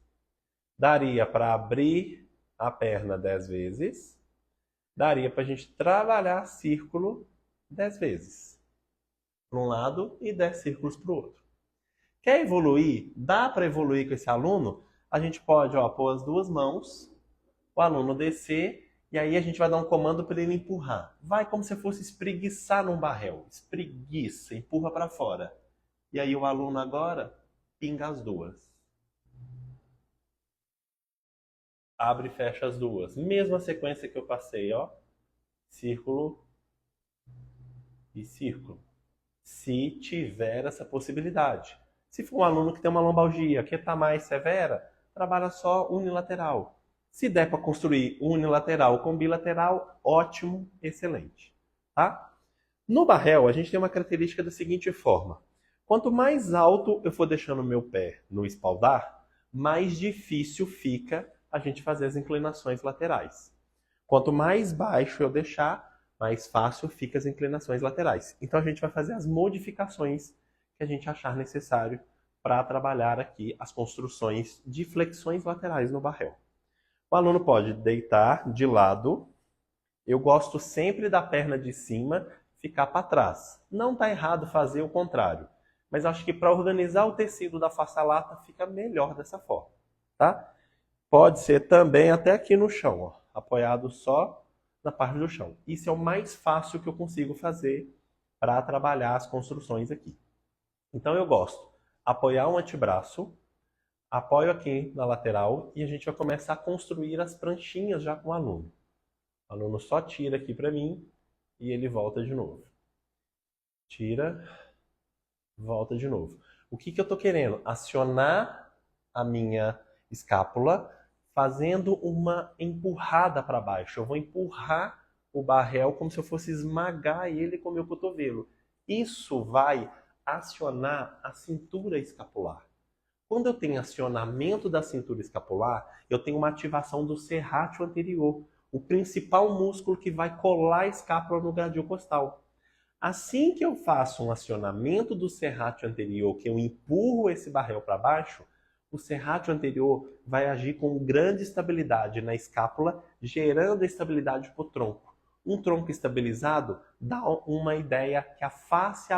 Daria para abrir a perna 10 vezes. Daria pra gente trabalhar círculo 10 vezes. Para um lado e 10 círculos para o outro. Quer evoluir? Dá para evoluir com esse aluno? A gente pode pôr as duas mãos, o aluno descer, e aí a gente vai dar um comando para ele empurrar. Vai como se fosse espreguiçar num barrel. Espreguiça, empurra para fora. E aí o aluno agora pinga as duas. Abre e fecha as duas. Mesma sequência que eu passei, ó. Círculo e círculo. Se tiver essa possibilidade. Se for um aluno que tem uma lombalgia que está mais severa, trabalha só unilateral. Se der para construir unilateral com bilateral, ótimo, excelente. Tá? No barrel, a gente tem uma característica da seguinte forma. Quanto mais alto eu for deixando o meu pé no espaldar, mais difícil fica a gente fazer as inclinações laterais. Quanto mais baixo eu deixar, mais fácil fica as inclinações laterais. Então a gente vai fazer as modificações que a gente achar necessário para trabalhar aqui as construções de flexões laterais no barrel. O aluno pode deitar de lado. Eu gosto sempre da perna de cima ficar para trás. Não está errado fazer o contrário, mas acho que para organizar o tecido da face lata fica melhor dessa forma, tá? Pode ser também até aqui no chão, ó, apoiado só na parte do chão. Isso é o mais fácil que eu consigo fazer para trabalhar as construções aqui. Então eu gosto de apoiar um antebraço, apoio aqui na lateral e a gente vai começar a construir as pranchinhas já com o aluno. O aluno só tira aqui para mim e ele volta de novo. Tira, volta de novo. O que eu estou querendo? Acionar a minha escápula fazendo uma empurrada para baixo. Eu vou empurrar o barrel como se eu fosse esmagar ele com o meu cotovelo. Isso vai acionar a cintura escapular. Quando eu tenho acionamento da cintura escapular, eu tenho uma ativação do serrátil anterior, o principal músculo que vai colar a escápula no gradil costal. Assim que eu faço um acionamento do serrátil anterior, que eu empurro esse barrel para baixo, o serrátil anterior vai agir com grande estabilidade na escápula, gerando estabilidade para o tronco. Um tronco estabilizado dá uma ideia que a face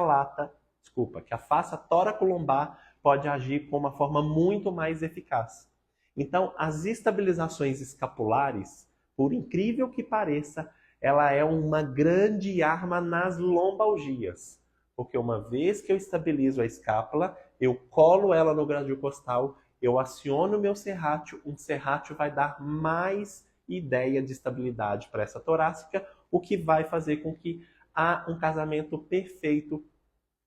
tóraco-lombar pode agir com uma forma muito mais eficaz. Então, as estabilizações escapulares, por incrível que pareça, ela é uma grande arma nas lombalgias. Porque uma vez que eu estabilizo a escápula, eu colo ela no gradil costal, eu aciono o meu serrátil, um serrátil vai dar mais ideia de estabilidade para essa torácica, o que vai fazer com que há um casamento perfeito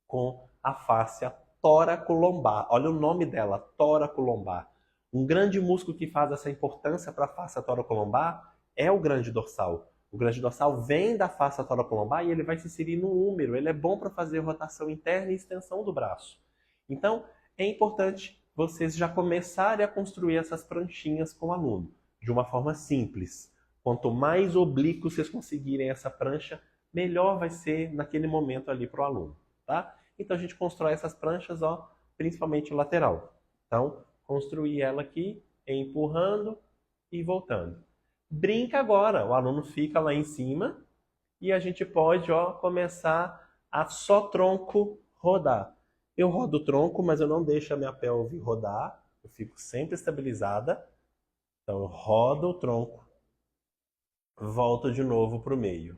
com a fáscia tóraco-lombar. Olha o nome dela, tóraco-lombar. Um grande músculo que faz essa importância para a fáscia tóraco-lombar é o grande dorsal. O grande dorsal vem da fáscia tóraco-lombar e ele vai se inserir no húmero. Ele é bom para fazer rotação interna e extensão do braço. Então, é importante vocês já começarem a construir essas pranchinhas com o aluno, de uma forma simples. Quanto mais oblíquo vocês conseguirem essa prancha, melhor vai ser naquele momento ali para o aluno. Tá? Então a gente constrói essas pranchas, ó, principalmente lateral. Então, construir ela aqui, empurrando e voltando. Brinca agora, o aluno fica lá em cima e a gente pode, ó, começar a só tronco rodar. Eu rodo o tronco, mas eu não deixo a minha pelve rodar, eu fico sempre estabilizada. Então eu rodo o tronco, volto de novo para o meio.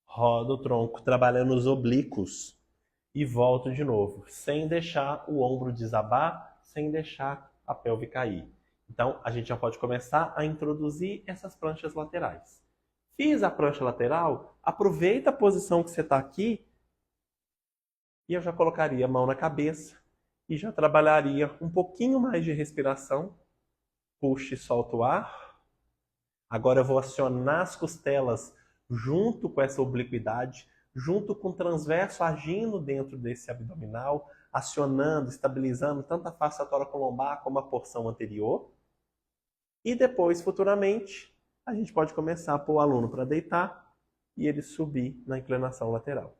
Rodo o tronco, trabalhando os oblíquos. E volto de novo, sem deixar o ombro desabar, sem deixar a pelve cair. Então, a gente já pode começar a introduzir essas pranchas laterais. Fiz a prancha lateral, aproveita a posição que você está aqui e eu já colocaria a mão na cabeça e já trabalharia um pouquinho mais de respiração. Puxa e solta o ar. Agora eu vou acionar as costelas junto com essa obliquidade, junto com o transverso agindo dentro desse abdominal, acionando, estabilizando tanto a face tóraco-lombar como a porção anterior. E depois, futuramente, a gente pode começar a pôr o aluno para deitar e ele subir na inclinação lateral.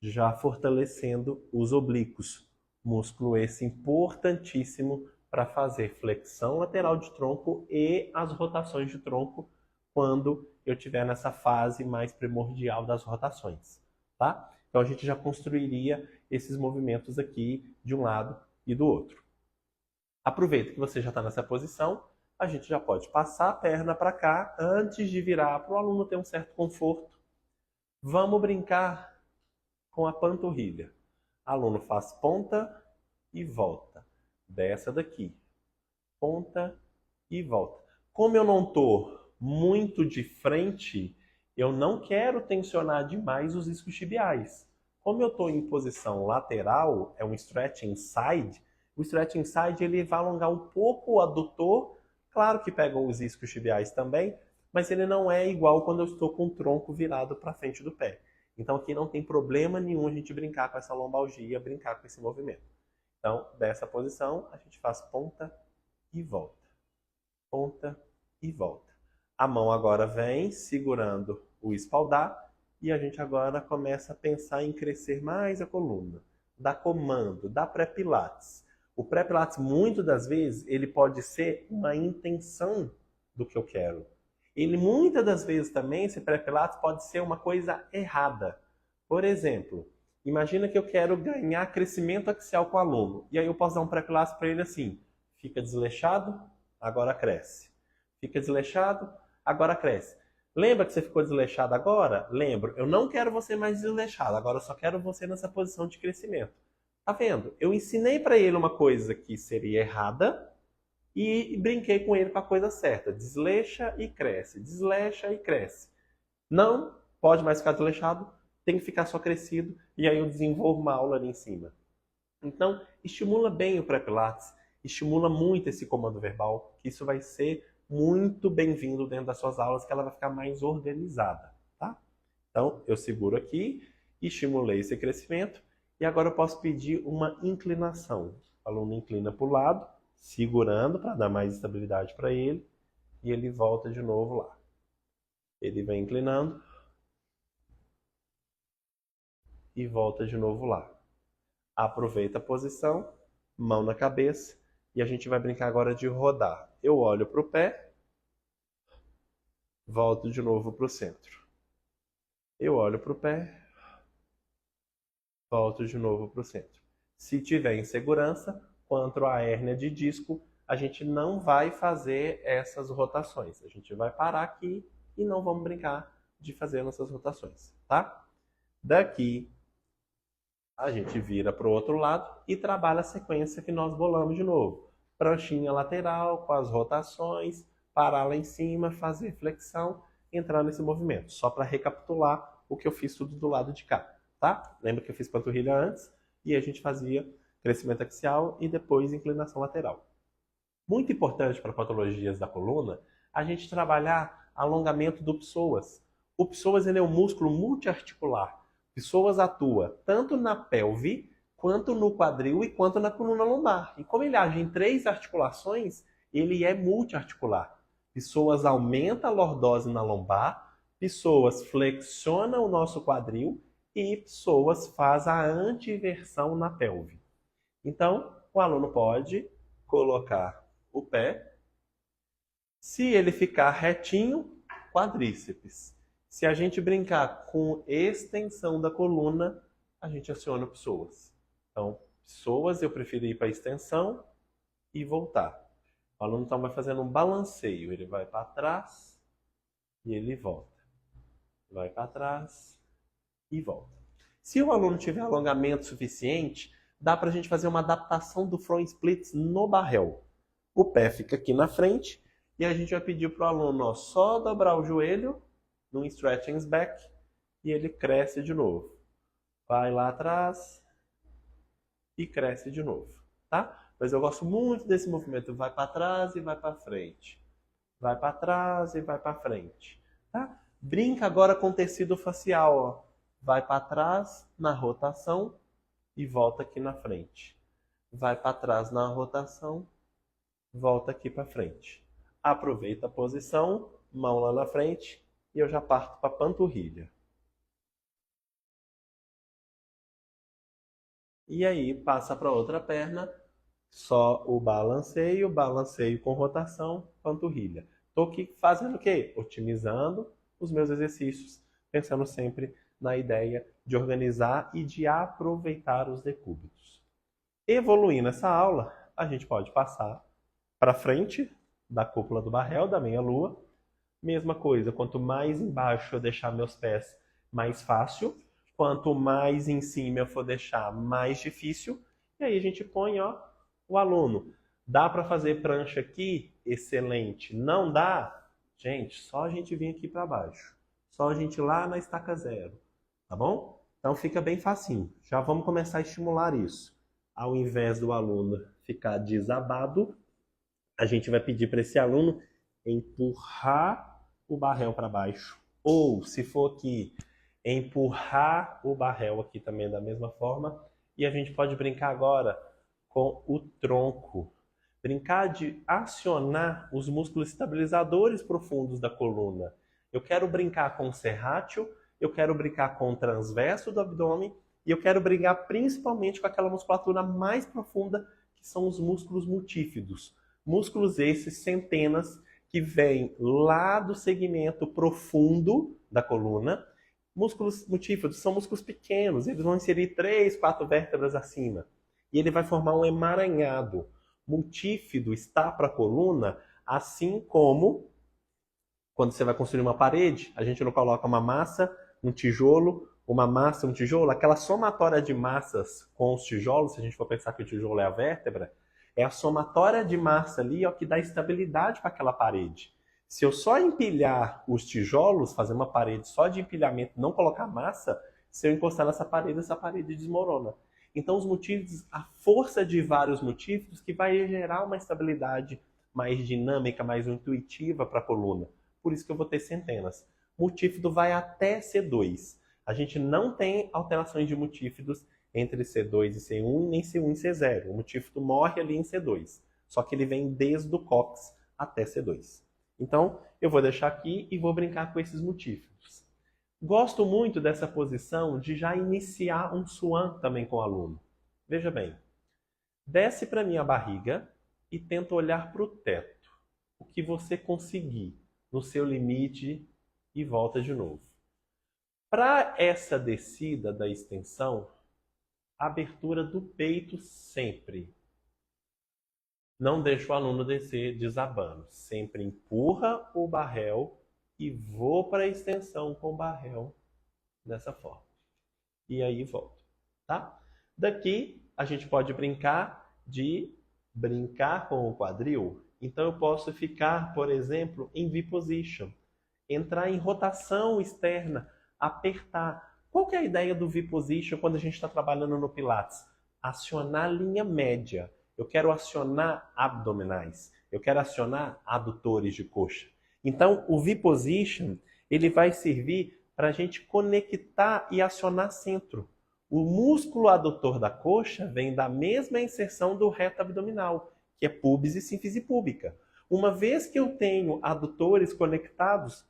Já fortalecendo os oblíquos. Músculo esse importantíssimo para fazer flexão lateral de tronco e as rotações de tronco quando eu estiver nessa fase mais primordial das rotações, tá? Então a gente já construiria esses movimentos aqui de um lado e do outro. Aproveita que você já está nessa posição, a gente já pode passar a perna para cá antes de virar para o aluno ter um certo conforto. Vamos brincar com a panturrilha. Aluno faz ponta e volta. Dessa daqui. Ponta e volta. Como eu não estou muito de frente, eu não quero tensionar demais os isquiotibiais. Como eu estou em posição lateral, é um stretching side, o stretching side ele vai alongar um pouco o adutor, claro que pega os isquiotibiais também, mas ele não é igual quando eu estou com o tronco virado para frente do pé. Então aqui não tem problema nenhum a gente brincar com essa lombalgia, brincar com esse movimento. Então, dessa posição, a gente faz ponta e volta. Ponta e volta. A mão agora vem segurando o espaldar e a gente agora começa a pensar em crescer mais a coluna. Dar comando, dar pré-pilates. O pré-pilates, muitas das vezes, ele pode ser uma intenção do que eu quero. Ele, muitas das vezes também, esse pré-pilates pode ser uma coisa errada. Por exemplo, imagina que eu quero ganhar crescimento axial com o aluno. E aí eu posso dar um pré-pilates para ele assim. Fica desleixado, agora cresce. Fica desleixado, agora cresce. Lembra que você ficou desleixado agora? Lembro. Eu não quero você mais desleixado. Agora eu só quero você nessa posição de crescimento. Tá vendo? Eu ensinei para ele uma coisa que seria errada e brinquei com ele com a coisa certa. Desleixa e cresce. Desleixa e cresce. Não pode mais ficar desleixado. Tem que ficar só crescido. E aí eu desenvolvo uma aula ali em cima. Então, estimula bem o pré-pilates. Estimula muito esse comando verbal. Que isso vai ser muito bem-vindo dentro das suas aulas, que ela vai ficar mais organizada, tá? Então, eu seguro aqui, estimulei esse crescimento, e agora eu posso pedir uma inclinação. O aluno inclina para o lado, segurando para dar mais estabilidade para ele, e ele volta de novo lá. Ele vem inclinando, e volta de novo lá. Aproveita a posição, mão na cabeça, e a gente vai brincar agora de rodar. Eu olho para o pé, volto de novo para o centro. Eu olho para o pé, volto de novo para o centro. Se tiver insegurança, quanto à hérnia de disco, a gente não vai fazer essas rotações. A gente vai parar aqui e não vamos brincar de fazer nossas rotações, tá? Daqui, a gente vira para o outro lado e trabalha a sequência que nós bolamos de novo. Pranchinha lateral com as rotações, parar lá em cima, fazer flexão, entrar nesse movimento. Só para recapitular o que eu fiz tudo do lado de cá, tá? Lembra que eu fiz panturrilha antes e a gente fazia crescimento axial e depois inclinação lateral. Muito importante para patologias da coluna, a gente trabalhar alongamento do psoas. O psoas ele é um músculo multiarticular. O psoas atua tanto na pelve, quanto no quadril e quanto na coluna lombar. E como ele age em 3 articulações, ele é multiarticular. Psoas aumenta a lordose na lombar, psoas flexiona o nosso quadril e psoas faz a antiversão na pelve. Então, o aluno pode colocar o pé. Se ele ficar retinho, quadríceps. Se a gente brincar com extensão da coluna, a gente aciona psoas. Então, psoas eu prefiro ir para extensão e voltar. O aluno então vai fazendo um balanceio. Ele vai para trás e ele volta. Vai para trás e volta. Se o aluno tiver alongamento suficiente, dá para a gente fazer uma adaptação do front splits no barrel. O pé fica aqui na frente e a gente vai pedir para o aluno só dobrar o joelho no stretching back e ele cresce de novo. Vai lá atrás e cresce de novo, tá? Mas eu gosto muito desse movimento. Vai para trás e vai para frente. Vai para trás e vai para frente, tá? Brinca agora com tecido facial, ó. Vai para trás na rotação e volta aqui na frente. Vai para trás na rotação, volta aqui para frente. Aproveita a posição, mão lá na frente e eu já parto para a panturrilha. E aí passa para outra perna, só o balanceio, balanceio com rotação, panturrilha. Estou aqui fazendo o quê? Otimizando os meus exercícios, pensando sempre na ideia de organizar e de aproveitar os decúbitos. Evoluindo essa aula, a gente pode passar para frente da cúpula do barrel, da meia-lua. Mesma coisa, quanto mais embaixo eu deixar meus pés, mais fácil. Quanto mais em cima eu for deixar, mais difícil. E aí a gente põe, ó, o aluno. Dá para fazer prancha aqui? Excelente. Não dá? Gente, só a gente vir aqui para baixo. Só a gente ir lá na estaca zero. Tá bom? Então fica bem facinho. Já vamos começar a estimular isso. Ao invés do aluno ficar desabado, a gente vai pedir para esse aluno empurrar o barrel para baixo. Ou, se for aqui, empurrar o barrel aqui também da mesma forma. E a gente pode brincar agora com o tronco. Brincar de acionar os músculos estabilizadores profundos da coluna. Eu quero brincar com o serrátil, eu quero brincar com o transverso do abdômen e eu quero brincar principalmente com aquela musculatura mais profunda, que são os músculos multífidos. Músculos esses, centenas, que vêm lá do segmento profundo da coluna. Músculos multífidos são músculos pequenos, eles vão inserir 3, 4 vértebras acima. E ele vai formar um emaranhado. Multífido está para a coluna, assim como quando você vai construir uma parede, a gente não coloca uma massa, um tijolo, uma massa, um tijolo. Aquela somatória de massas com os tijolos, se a gente for pensar que o tijolo é a vértebra, é a somatória de massa ali, ó, que dá estabilidade para aquela parede. Se eu só empilhar os tijolos, fazer uma parede só de empilhamento, não colocar massa, se eu encostar nessa parede, essa parede desmorona. Então os multífidos, a força de vários multífidos que vai gerar uma estabilidade mais dinâmica, mais intuitiva para a coluna. Por isso que eu vou ter centenas. Multífido vai até C2. A gente não tem alterações de multífidos entre C2 e C1, nem C1 e C0. O multífido morre ali em C2. Só que ele vem desde o cóccix até C2. Então, eu vou deixar aqui e vou brincar com esses multífidos. Gosto muito dessa posição de já iniciar um swan também com o aluno. Veja bem, desce para minha barriga e tenta olhar para o teto. O que você conseguir no seu limite e volta de novo. Para essa descida da extensão, abertura do peito sempre. Não deixa o aluno descer desabando. Sempre empurra o barrel e vou para a extensão com o barrel dessa forma. E aí volto, tá? Daqui a gente pode brincar com o quadril Então eu posso ficar, por exemplo, em V-position, entrar em rotação externa, apertar. Qual que é a ideia do V-position quando a gente está trabalhando no Pilates? Acionar a linha média. Eu quero acionar abdominais. Eu quero acionar adutores de coxa. Então, o V-position, ele vai servir para a gente conectar e acionar centro. O músculo adutor da coxa vem da mesma inserção do reto abdominal, que é pubis e sínfise púbica. Uma vez que eu tenho adutores conectados,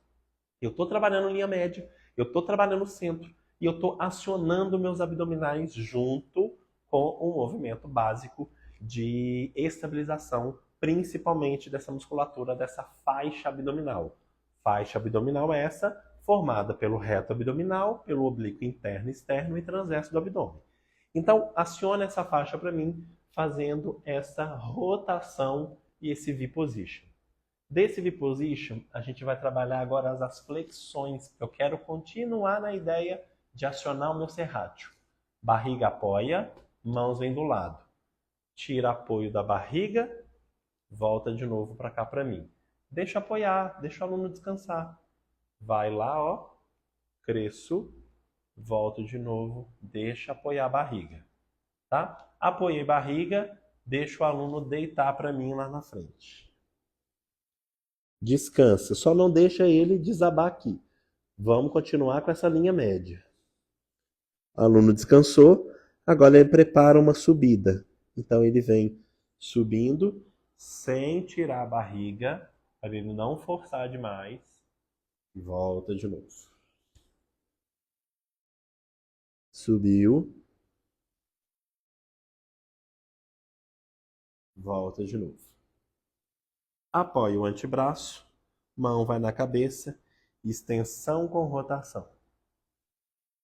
eu estou trabalhando linha média, eu estou trabalhando centro e eu estou acionando meus abdominais junto com o movimento básico de estabilização, principalmente dessa musculatura, dessa faixa abdominal. Faixa abdominal é essa formada pelo reto abdominal, pelo oblíquo interno, externo e transverso do abdômen. Então, aciona essa faixa para mim, fazendo essa rotação e esse V-position. Desse V-position, a gente vai trabalhar agora as flexões. Eu quero continuar na ideia de acionar o meu serrátil. Barriga apoia, mãos vêm do lado. Tira apoio da barriga, volta de novo para cá para mim. Deixa apoiar, deixa o aluno descansar. Vai lá, ó, cresço, volto de novo, deixa apoiar a barriga, tá? Apoiei barriga, deixa o aluno deitar para mim lá na frente. Descansa, só não deixa ele desabar aqui. Vamos continuar com essa linha média. O aluno descansou, agora ele prepara uma subida. Então ele vem subindo sem tirar a barriga, para ele não forçar demais. E volta de novo. Subiu. Volta de novo. Apoia o antebraço, mão vai na cabeça, extensão com rotação.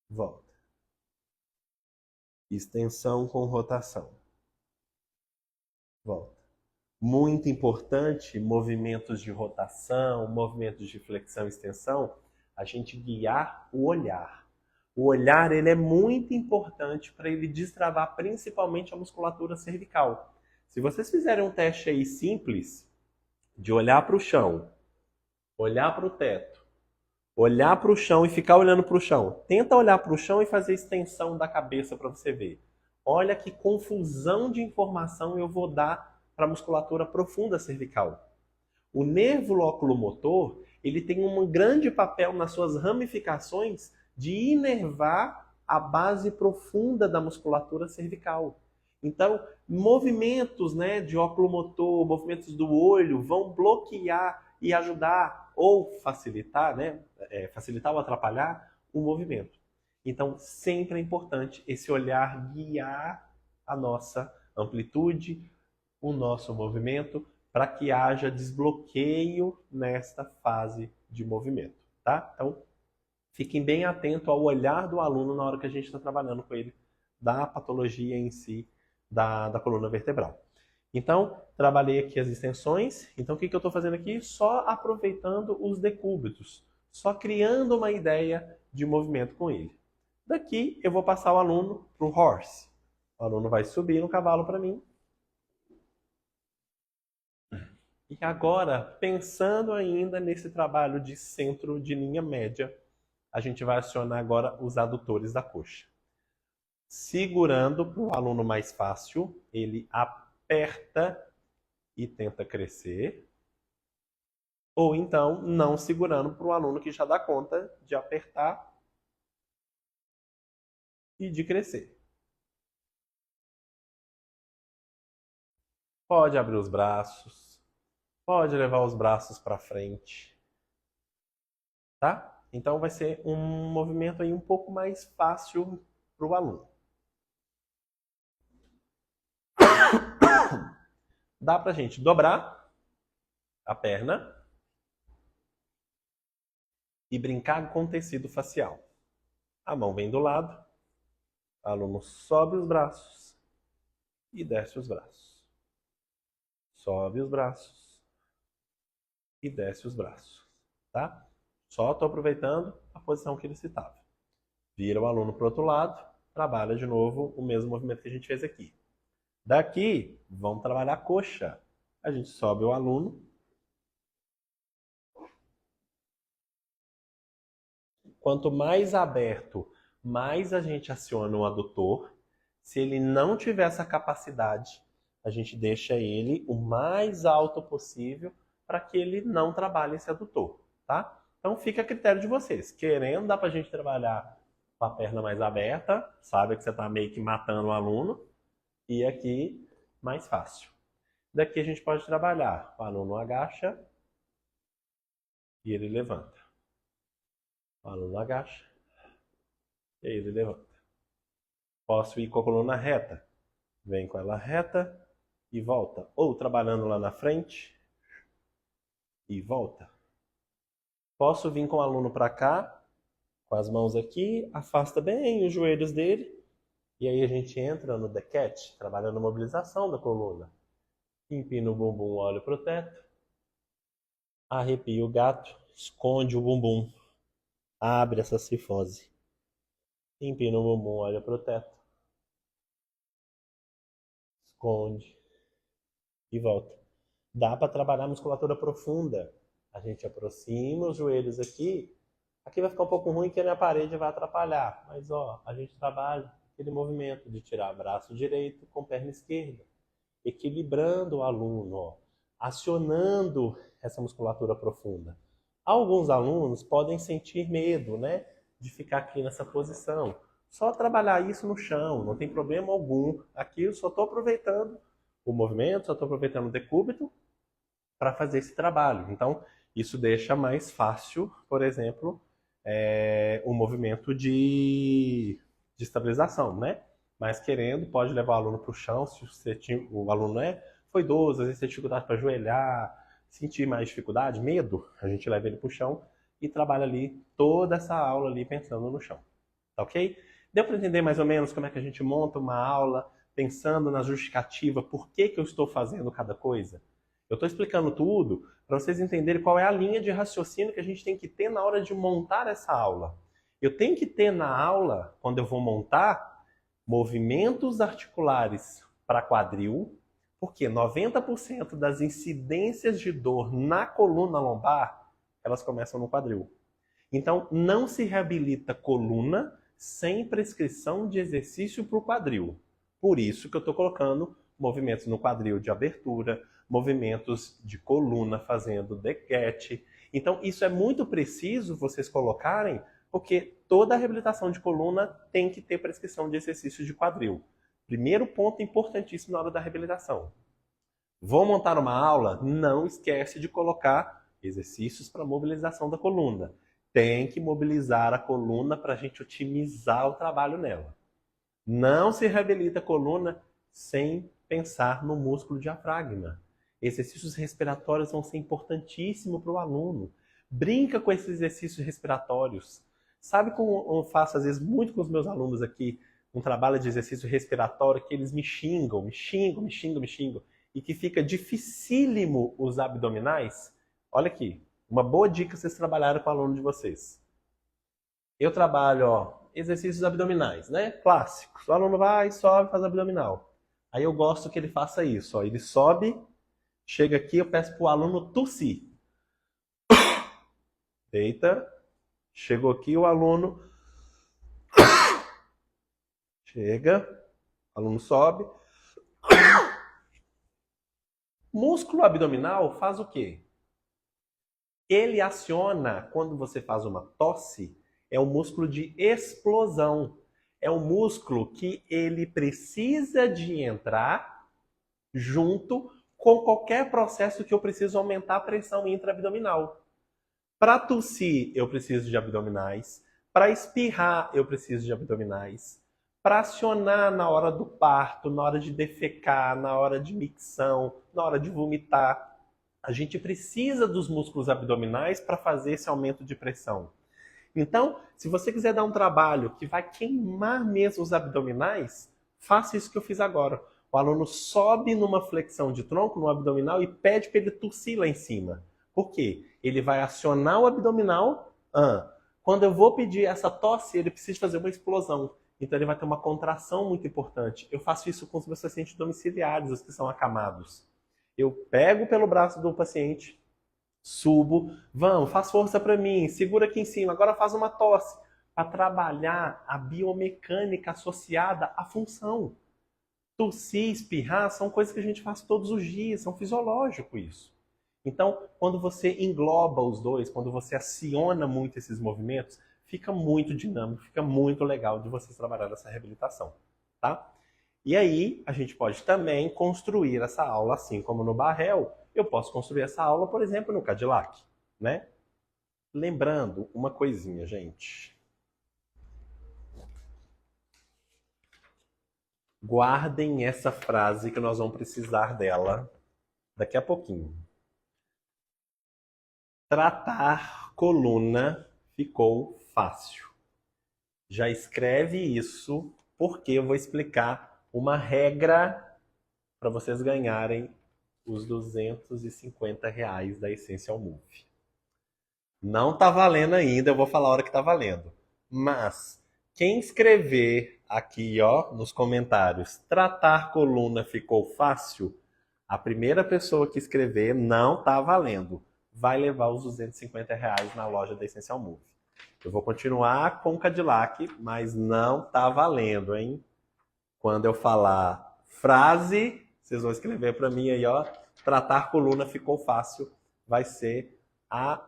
Volta. Extensão com rotação. Volta. Muito importante, movimentos de rotação, movimentos de flexão e extensão, a gente guiar o olhar. O olhar ele é muito importante para ele destravar principalmente a musculatura cervical. Se vocês fizerem um teste aí simples, de olhar para o chão, olhar para o teto, olhar para o chão e ficar olhando para o chão. Tenta olhar para o chão e fazer extensão da cabeça para você ver. Olha que confusão de informação eu vou dar para a musculatura profunda cervical. O nervo locomotor, ele tem um grande papel nas suas ramificações de inervar a base profunda da musculatura cervical. Então, movimentos, né, de oculomotor, movimentos do olho vão bloquear e ajudar ou facilitar, né, facilitar ou atrapalhar o movimento. Então, sempre é importante esse olhar guiar a nossa amplitude, o nosso movimento, para que haja desbloqueio nesta fase de movimento, tá? Então, fiquem bem atentos ao olhar do aluno na hora que a gente está trabalhando com ele da patologia em si da coluna vertebral. Então, trabalhei aqui as extensões. Então, o que eu estou fazendo aqui? Só aproveitando os decúbitos, só criando uma ideia de movimento com ele. Daqui, eu vou passar o aluno para o horse. O aluno vai subir no cavalo para mim. E agora, pensando ainda nesse trabalho de centro de linha média, a gente vai acionar agora os adutores da coxa. Segurando para o aluno mais fácil, ele aperta e tenta crescer. Ou então, não segurando para o aluno que já dá conta de apertar e de crescer. Pode abrir os braços, pode levar os braços para frente, tá? Então vai ser um movimento aí um pouco mais fácil para o aluno. Dá pra gente dobrar a perna e brincar com tecido facial. A mão vem do lado, o aluno sobe os braços e desce os braços. Sobe os braços e desce os braços, tá? Só estou aproveitando a posição que ele estava. Vira o aluno para o outro lado, trabalha de novo o mesmo movimento que a gente fez aqui. Daqui, vamos trabalhar a coxa. A gente sobe o aluno. Quanto mais aberto, mais a gente aciona o adutor. Se ele não tiver essa capacidade, a gente deixa ele o mais alto possível para que ele não trabalhe esse adutor, tá? Então fica a critério de vocês. Querendo, dá para a gente trabalhar com a perna mais aberta, sabe que você está meio que matando o aluno. E aqui, mais fácil. Daqui a gente pode trabalhar. O aluno agacha e ele levanta. O aluno agacha e ele levanta. Posso ir com a coluna reta. Vem com ela reta e volta. Ou trabalhando lá na frente e volta. Posso vir com o aluno para cá, com as mãos aqui, afasta bem os joelhos dele. E aí a gente entra no dequete, trabalhando a mobilização da coluna. Empina o bumbum, olha para o teto. Arrepia o gato, esconde o bumbum. Abre essa cifose. Empina o bumbum, olha para o teto. Esconde. E volta. Dá para trabalhar a musculatura profunda. A gente aproxima os joelhos aqui. Aqui vai ficar um pouco ruim que a minha parede vai atrapalhar. Mas ó, a gente trabalha aquele movimento de tirar braço direito com perna esquerda. Equilibrando o aluno, ó, acionando essa musculatura profunda. Alguns alunos podem sentir medo, né, de ficar aqui nessa posição. Só trabalhar isso no chão, não tem problema algum. Aqui eu só estou aproveitando o movimento, só estou aproveitando o decúbito para fazer esse trabalho. Então, isso deixa mais fácil, por exemplo, o movimento de estabilização, né? Mas querendo, pode levar o aluno para o chão, se o aluno foi idoso, às vezes tem dificuldade para ajoelhar, sentir mais dificuldade, medo, a gente leva ele para o chão e trabalha ali toda essa aula ali pensando no chão. Tá ok? Deu para entender mais ou menos como é que a gente monta uma aula pensando na justificativa, por que eu estou fazendo cada coisa? Eu estou explicando tudo para vocês entenderem qual é a linha de raciocínio que a gente tem que ter na hora de montar essa aula. Eu tenho que ter na aula, quando eu vou montar, movimentos articulares para quadril, porque 90% das incidências de dor na coluna lombar, elas começam no quadril. Então, não se reabilita coluna sem prescrição de exercício para o quadril. Por isso que eu estou colocando movimentos no quadril de abertura, movimentos de coluna fazendo dequete. Então, isso é muito preciso vocês colocarem, porque toda a reabilitação de coluna tem que ter prescrição de exercício de quadril. Primeiro ponto importantíssimo na hora da reabilitação. Vou montar uma aula? Não esquece de colocar exercícios para mobilização da coluna. Tem que mobilizar a coluna para a gente otimizar o trabalho nela. Não se reabilita a coluna sem pensar no músculo diafragma. Exercícios respiratórios vão ser importantíssimos para o aluno. Brinca com esses exercícios respiratórios. Sabe como eu faço, às vezes, muito com os meus alunos aqui, um trabalho de exercício respiratório, que eles me xingam, e que fica dificílimo os abdominais? Olha aqui, uma boa dica vocês trabalharam com o aluno de vocês. Eu trabalho, ó, exercícios abdominais, né? Clássicos. O aluno vai, sobe, faz abdominal. Aí eu gosto que ele faça isso, ó. Ele sobe, chega aqui, eu peço para o aluno tossir. Deita. Chegou aqui o aluno, chega, o aluno sobe. Músculo abdominal faz o quê? Ele aciona, quando você faz uma tosse, é um músculo de explosão. É um músculo que ele precisa de entrar junto com qualquer processo que eu preciso aumentar a pressão intraabdominal. Para tossir, eu preciso de abdominais. Para espirrar, eu preciso de abdominais. Para acionar na hora do parto, na hora de defecar, na hora de micção, na hora de vomitar, a gente precisa dos músculos abdominais para fazer esse aumento de pressão. Então, se você quiser dar um trabalho que vai queimar mesmo os abdominais, faça isso que eu fiz agora. O aluno sobe numa flexão de tronco, no abdominal, e pede para ele tossir lá em cima. Por quê? Ele vai acionar o abdominal. Quando eu vou pedir essa tosse, ele precisa fazer uma explosão. Então ele vai ter uma contração muito importante. Eu faço isso com os meus pacientes domiciliares, os que são acamados. Eu pego pelo braço do paciente, subo, vamos, faz força para mim, segura aqui em cima, agora faz uma tosse, para trabalhar a biomecânica associada à função. Tossir, espirrar são coisas que a gente faz todos os dias, são fisiológico isso. Então, quando você engloba os dois, quando você aciona muito esses movimentos, fica muito dinâmico, fica muito legal de vocês trabalhar essa reabilitação, tá? E aí, a gente pode também construir essa aula, assim como no Barrel, eu posso construir essa aula, por exemplo, no Cadillac, né? Lembrando uma coisinha, gente. Guardem essa frase que nós vamos precisar dela daqui a pouquinho. Tratar coluna ficou fácil. Já escreve isso, porque eu vou explicar uma regra para vocês ganharem os R$ 250 da Essential Move. Não tá valendo ainda, eu vou falar a hora que tá valendo. Mas quem escrever aqui, ó, nos comentários, tratar coluna ficou fácil, a primeira pessoa que escrever não tá valendo. Vai levar os R$ 250 na loja da Essential Move. Eu vou continuar com o Cadillac, mas não tá valendo, hein? Quando eu falar frase, vocês vão escrever para mim aí, ó. Tratar coluna ficou fácil. Vai ser a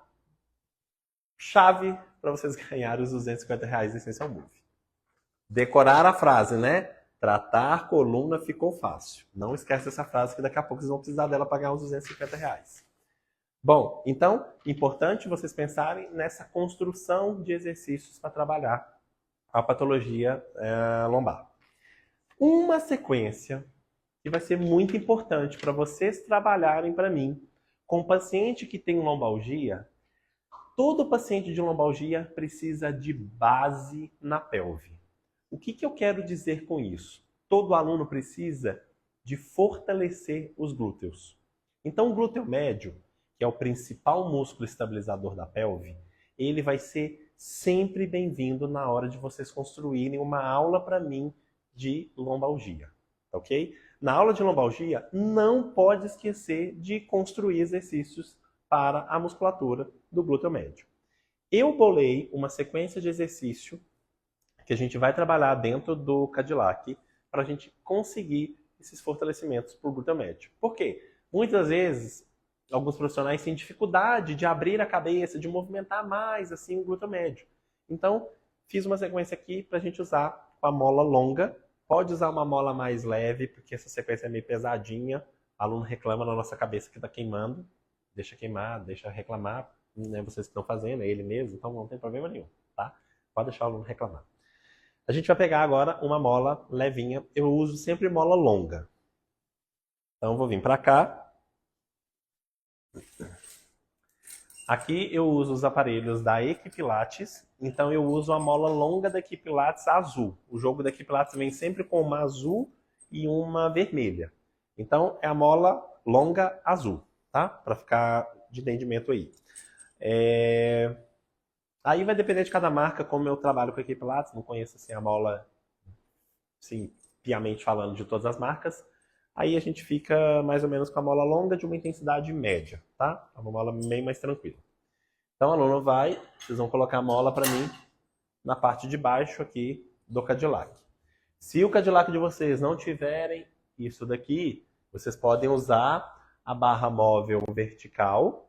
chave para vocês ganharem os R$ 250 da Essential Move. Decorar a frase, né? Tratar coluna ficou fácil. Não esquece essa frase que daqui a pouco vocês vão precisar dela para ganhar os R$ 250. Bom, então, importante vocês pensarem nessa construção de exercícios para trabalhar a patologia lombar. Uma sequência que vai ser muito importante para vocês trabalharem para mim com paciente que tem lombalgia. Todo paciente de lombalgia precisa de base na pelve. O que eu quero dizer com isso? Todo aluno precisa de fortalecer os glúteos. Então, o glúteo médio, que é o principal músculo estabilizador da pelve, ele vai ser sempre bem-vindo na hora de vocês construírem uma aula para mim de lombalgia, ok? Na aula de lombalgia, não pode esquecer de construir exercícios para a musculatura do glúteo médio. Eu bolei uma sequência de exercício que a gente vai trabalhar dentro do Cadillac para a gente conseguir esses fortalecimentos para o glúteo médio. Por quê? Muitas vezes, alguns profissionais têm dificuldade de abrir a cabeça, de movimentar mais assim o glúteo médio. Então, fiz uma sequência aqui para a gente usar com a mola longa. Pode usar uma mola mais leve, porque essa sequência é meio pesadinha. O aluno reclama na nossa cabeça que está queimando. Deixa queimar, deixa reclamar. Não é vocês que estão fazendo, é ele mesmo, então não tem problema nenhum, tá? Pode deixar o aluno reclamar. A gente vai pegar agora uma mola levinha. Eu uso sempre mola longa. Então, eu vou vir para cá. Aqui eu uso os aparelhos da Equipilates. Então, eu uso a mola longa da Equipilates azul. O jogo da Equipilates vem sempre com uma azul e uma vermelha. Então, é a mola longa azul, tá? Para ficar de entendimento aí. Aí vai depender de cada marca, como eu trabalho com a Equipilates, não conheço assim, a mola, assim, piamente falando de todas as marcas. Aí a gente fica mais ou menos com a mola longa de uma intensidade média, tá? É uma mola bem mais tranquila. Então o aluno vai, vocês vão colocar a mola para mim na parte de baixo aqui do Cadillac. Se o Cadillac de vocês não tiverem isso daqui, vocês podem usar a barra móvel vertical,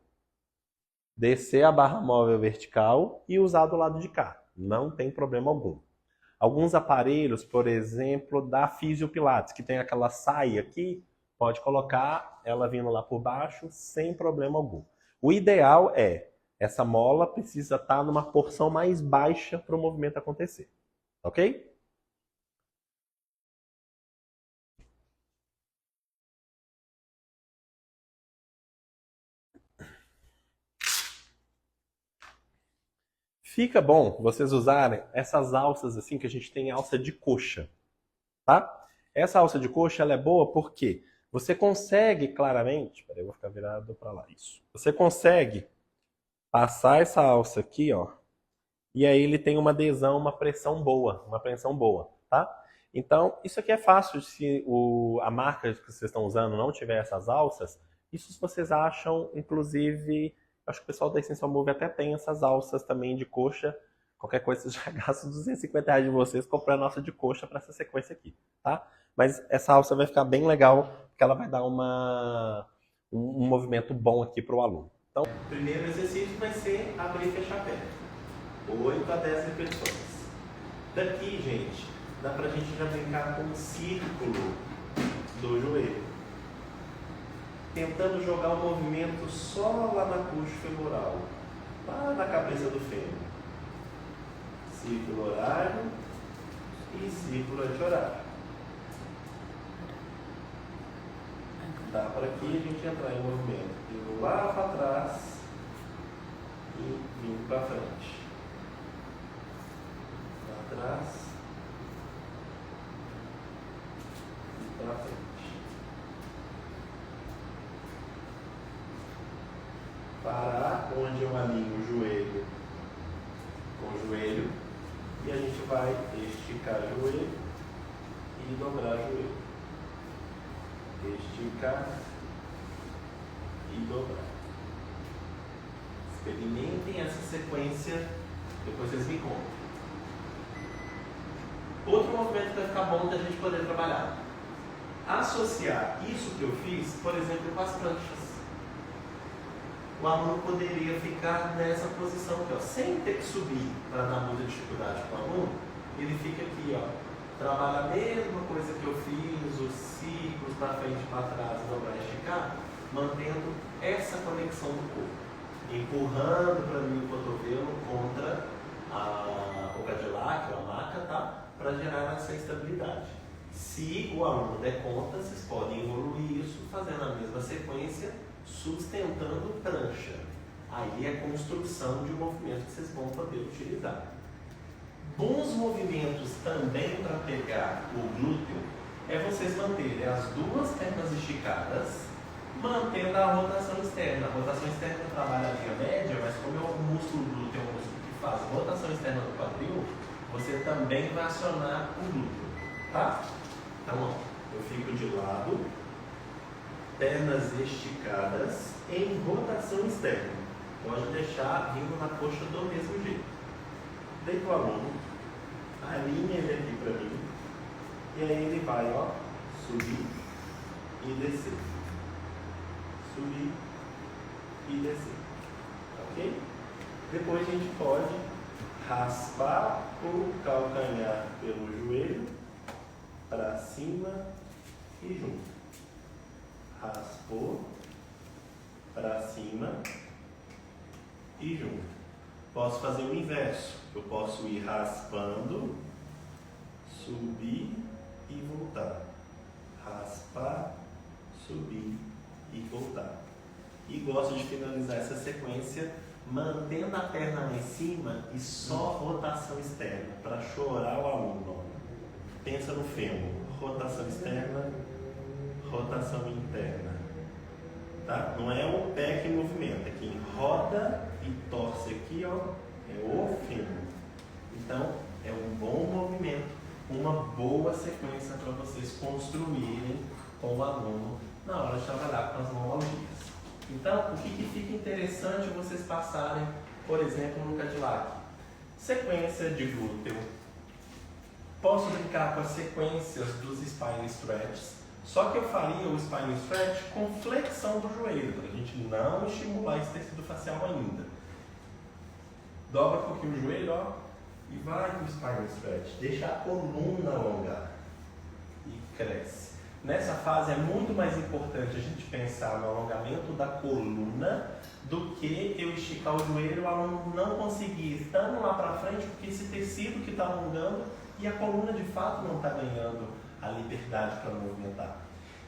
descer a barra móvel vertical e usar do lado de cá. Não tem problema algum. Alguns aparelhos, por exemplo, da Fisiopilates, que tem aquela saia aqui, pode colocar ela vindo lá por baixo sem problema algum. O ideal é, essa mola precisa estar numa porção mais baixa para o movimento acontecer. Ok? Fica bom vocês usarem essas alças assim, que a gente tem alça de coxa, tá? Essa alça de coxa ela é boa porque você consegue claramente... Peraí, eu vou ficar virado para lá, isso. Você consegue passar essa alça aqui, ó, e aí ele tem uma adesão, uma pressão boa, tá? Então, isso aqui é fácil, se a marca que vocês estão usando não tiver essas alças, Isso se vocês acham, inclusive, acho que o pessoal da Essential Move até tem essas alças também de coxa. Qualquer coisa, vocês já gastam R$ 250 de vocês comprando a alça de coxa para essa sequência aqui, tá? Mas essa alça vai ficar bem legal, porque ela vai dar um movimento bom aqui para o aluno. Então, o primeiro exercício vai ser abrir e fechar a perna. 8 a 10 repetições. Daqui, gente, dá pra gente já brincar com o círculo do joelho. Tentando jogar o movimento só lá na coxa femoral, lá na cabeça do fêmur. Círculo horário e círculo anti-horário. Dá para aqui a gente entrar em movimento, indo lá para trás e vindo para frente. Para trás e para frente. Parar onde eu alinho o joelho com o joelho e a gente vai esticar o joelho e dobrar o joelho. Esticar e dobrar. Experimentem essa sequência, depois vocês me contam. Outro movimento que vai ficar bom da gente poder trabalhar. Associar isso que eu fiz, por exemplo, com as pranchas. O aluno poderia ficar nessa posição aqui, ó, sem ter que subir para dar muita dificuldade para o aluno. Ele fica aqui, ó, trabalha a mesma coisa que eu fiz, os ciclos para frente e para trás, dobrar e esticar, mantendo essa conexão do corpo, empurrando para mim o cotovelo contra o Cadillac, a maca, tá? Para gerar essa estabilidade. Se o aluno der conta, vocês podem evoluir isso fazendo a mesma sequência, sustentando prancha. Aí é a construção de um movimento que vocês vão poder utilizar. Bons movimentos também para pegar o glúteo é vocês manterem as duas pernas esticadas, mantendo a rotação externa. A rotação externa trabalha a linha média, mas como é o músculo glúteo é um músculo que faz rotação externa do quadril, você também vai acionar o glúteo, tá? Então, ó, eu fico de lado, pernas esticadas em rotação externa. Pode deixar vindo na coxa do mesmo jeito. Deito o aluno, alinha ele aqui para mim, e aí ele vai, ó, subir e descer. Subir e descer. Ok? Depois a gente pode raspar o calcanhar pelo joelho, para cima e junto. Raspou, para cima e junto. Posso fazer o inverso. Eu posso ir raspando, subir e voltar. Raspar, subir e voltar. E gosto de finalizar essa sequência mantendo a perna lá em cima e só rotação externa, para chorar o aluno. Pensa no fêmur. Rotação externa, rotação interna. Tá? Não é o pé que movimenta, é quem roda e torce aqui, ó, é o fêmur. Então, é um bom movimento, uma boa sequência para vocês construírem com o aluno na hora de trabalhar com as neurologias. Então, o que fica interessante vocês passarem, por exemplo, no Cadillac? Sequência de glúteo. Posso brincar com as sequências dos spine stretches, só que eu faria o spine stretch com flexão do joelho, para a gente não estimular esse tecido facial ainda. Dobra um pouquinho o joelho, ó, e vai com o spine stretch. Deixa a coluna alongar e cresce. Nessa fase é muito mais importante a gente pensar no alongamento da coluna do que eu esticar o joelho e o aluno não conseguir estando lá para frente, porque esse tecido que está alongando e a coluna de fato não está ganhando a liberdade para movimentar.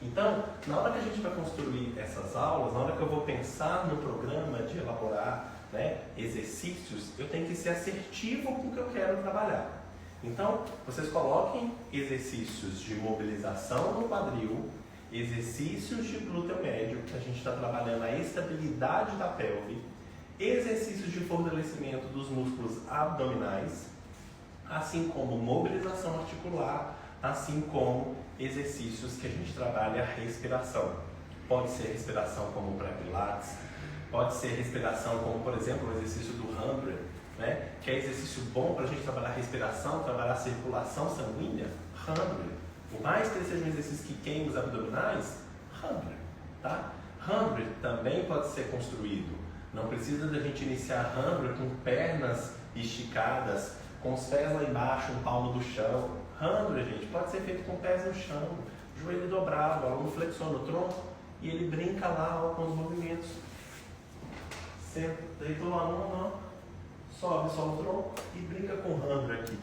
Então, na hora que a gente vai construir essas aulas, na hora que eu vou pensar no programa de elaborar, né, exercícios, eu tenho que ser assertivo com o que eu quero trabalhar. Então, vocês coloquem exercícios de mobilização no quadril, exercícios de glúteo médio, que a gente está trabalhando a estabilidade da pelve, exercícios de fortalecimento dos músculos abdominais, assim como mobilização articular, assim como exercícios que a gente trabalha a respiração. pode ser respiração como o pré-pilates, pode ser respiração como, por exemplo, o exercício do 100, né? Que é exercício bom para a gente trabalhar a respiração, trabalhar a circulação sanguínea, 100. Por mais que ele seja um exercício que queime os abdominais, 100, tá? 100 também pode ser construído. Não precisa da gente iniciar 100 com pernas esticadas, com os pés lá embaixo, um palmo do chão. 100, gente, pode ser feito com pés no chão, joelho dobrado, o aluno flexiona o tronco e ele brinca lá ó, com os movimentos. Senta, deitou o aluno, ó, sobe só o tronco e brinca com 100 aqui.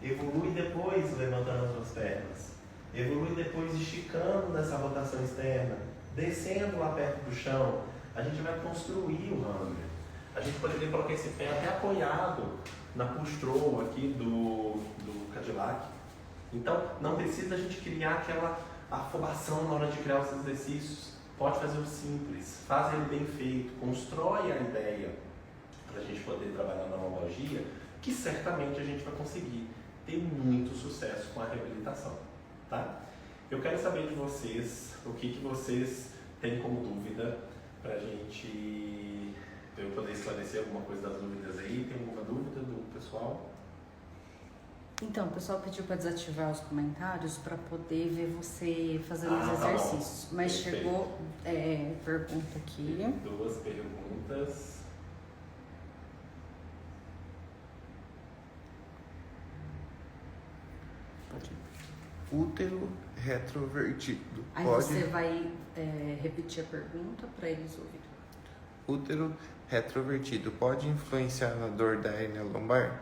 Evolui depois levantando as suas pernas. Evolui depois esticando nessa rotação externa, descendo lá perto do chão. A gente vai construir o 100. A gente poderia colocar esse pé até apoiado na push-throw aqui do Cadillac. Então, não precisa a gente criar aquela afobação na hora de criar os exercícios. Pode fazer o simples, faz ele bem feito, constrói a ideia para a gente poder trabalhar na lombalgia, que certamente a gente vai conseguir ter muito sucesso com a reabilitação, tá? Eu quero saber de vocês, o que vocês têm como dúvida, para eu poder esclarecer alguma coisa das dúvidas aí. Tem alguma dúvida do pessoal? Então, o pessoal pediu para desativar os comentários para poder ver você fazendo os exercícios. Tá, mas perfeito. Chegou pergunta aqui. Tem 2 perguntas. Pode ir. Útero retrovertido. Aí você vai repetir a pergunta para eles ouvirem. Útero retrovertido pode influenciar na dor da hérnia lombar?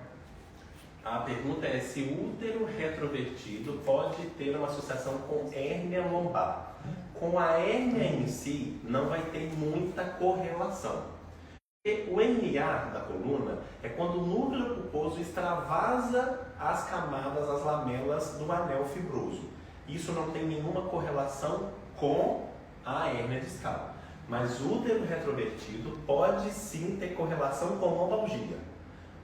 A pergunta é se o útero retrovertido pode ter uma associação com hérnia lombar. Com a hérnia em si, não vai ter muita correlação. O herniar da coluna é quando o núcleo pulposo extravasa as camadas, as lamelas do anel fibroso. Isso não tem nenhuma correlação com a hérnia discal. Mas o útero retrovertido pode sim ter correlação com lombalgia.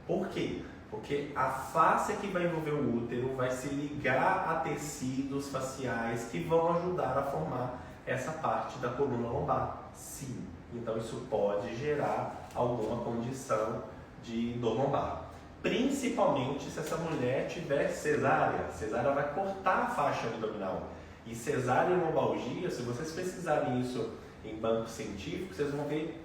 Por quê? Porque a fáscia que vai envolver o útero vai se ligar a tecidos faciais que vão ajudar a formar essa parte da coluna lombar. Sim. Então isso pode gerar alguma condição de dor lombar. Principalmente se essa mulher tiver cesárea. Cesárea vai cortar a faixa abdominal. E cesárea e lombalgia, se vocês pesquisarem isso em bancos científicos, vocês vão ver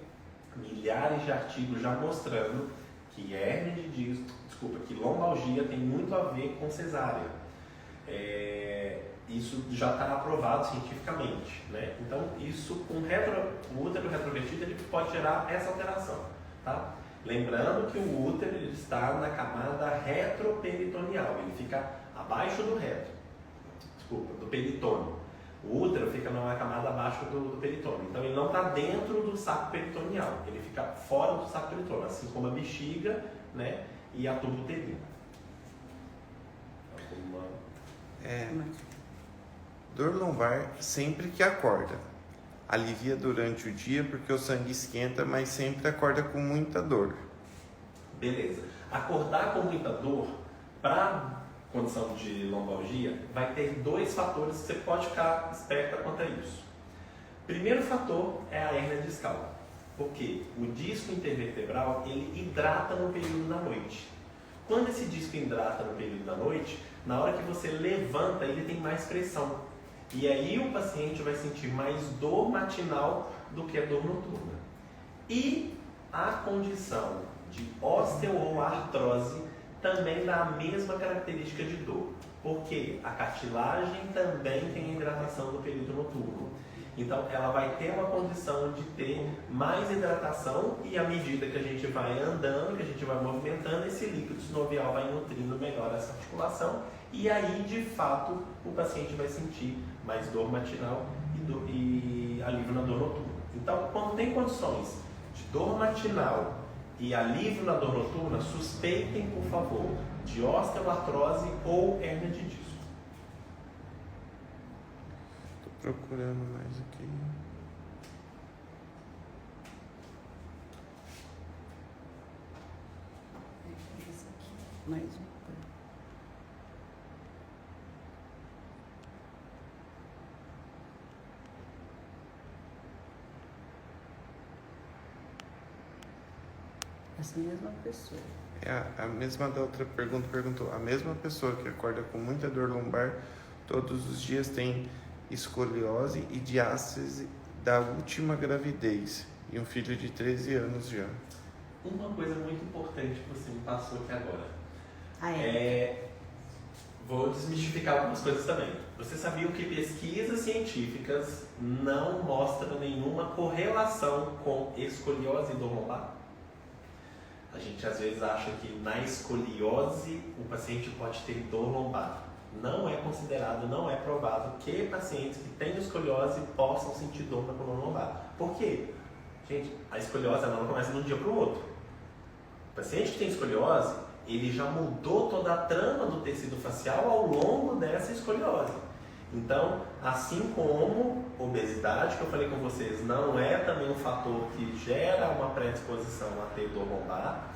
milhares de artigos já mostrando que hérnia de disco, que lombalgia tem muito a ver com cesárea. Isso já está aprovado cientificamente, né? Então, isso com o útero retrovertido ele pode gerar essa alteração, tá? Lembrando que o útero ele está na camada retroperitoneal, ele fica abaixo do do peritônio. O útero fica numa camada abaixo do peritônio, então ele não está dentro do saco peritoneal, ele fica fora do saco peritoneal, assim como a bexiga, né? E a tuba uterina. Dor lombar sempre que acorda. Alivia durante o dia porque o sangue esquenta, mas sempre acorda com muita dor. Beleza. Acordar com muita dor, para condição de lombalgia, vai ter 2 fatores que você pode ficar esperta quanto a isso. Primeiro fator é a hérnia discal. Porque o disco intervertebral ele hidrata no período da noite. Quando esse disco hidrata no período da noite, na hora que você levanta, ele tem mais pressão. E aí o paciente vai sentir mais dor matinal do que a dor noturna. E a condição de osteoartrose também dá a mesma característica de dor. Porque a cartilagem também tem a hidratação do período noturno. Então, ela vai ter uma condição de ter mais hidratação e à medida que a gente vai andando, que a gente vai movimentando, esse líquido sinovial vai nutrindo melhor essa articulação e aí, de fato, o paciente vai sentir mais dor matinal e alívio na dor noturna. Então, quando tem condições de dor matinal e alívio na dor noturna, suspeitem, por favor, de osteoartrose ou hérnia de disco. Procurando mais aqui. Esse aqui. Mais um. Essa mesma pessoa. É a mesma da outra pergunta, perguntou. A mesma pessoa que acorda com muita dor lombar todos os dias tem escoliose e diástase da última gravidez e um filho de 13 anos já. Uma coisa muito importante que você me passou aqui agora. Vou desmistificar algumas coisas também. Você sabia que pesquisas científicas não mostram nenhuma correlação com escoliose e dor lombar? A gente às vezes acha que na escoliose o paciente pode ter dor lombar. Não é considerado, não é provado que pacientes que têm escoliose possam sentir dor na coluna lombar. Por quê? Gente, a escoliose ela não começa de um dia para o outro. O paciente que tem escoliose, ele já mudou toda a trama do tecido facial ao longo dessa escoliose. Então, assim como obesidade, que eu falei com vocês, não é também um fator que gera uma predisposição a ter dor lombar.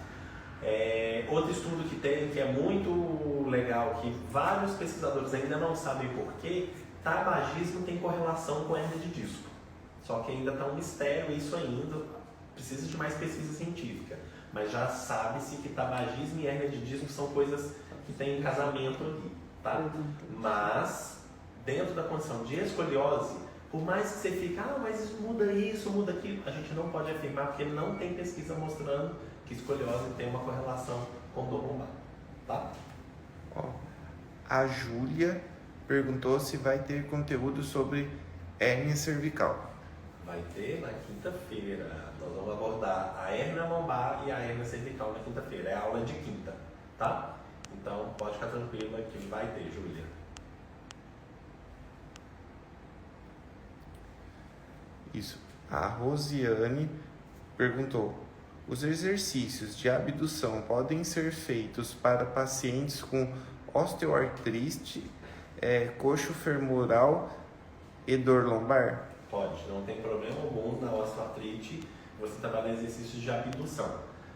Outro estudo que tem, que é muito legal, que vários pesquisadores ainda não sabem porquê, tabagismo tem correlação com hérnia de disco. Só que ainda está um mistério isso ainda, precisa de mais pesquisa científica. Mas já sabe-se que tabagismo e hérnia de disco são coisas que têm casamento ali, tá? Mas, dentro da condição de escoliose, por mais que você fique, mas isso, muda aquilo, a gente não pode afirmar porque não tem pesquisa mostrando que escoliose tem uma correlação com dor lombar, tá? A Júlia perguntou se vai ter conteúdo sobre hérnia cervical. Vai ter na quinta-feira. Nós vamos abordar a hérnia lombar e a hérnia cervical na quinta-feira. É a aula de quinta, tá? Então pode ficar tranquila que vai ter, Júlia. Isso. A Rosiane perguntou: os exercícios de abdução podem ser feitos para pacientes com osteoartrite, coxo femoral e dor lombar? Pode, não tem problema algum na osteoartrite você trabalhar exercícios de abdução.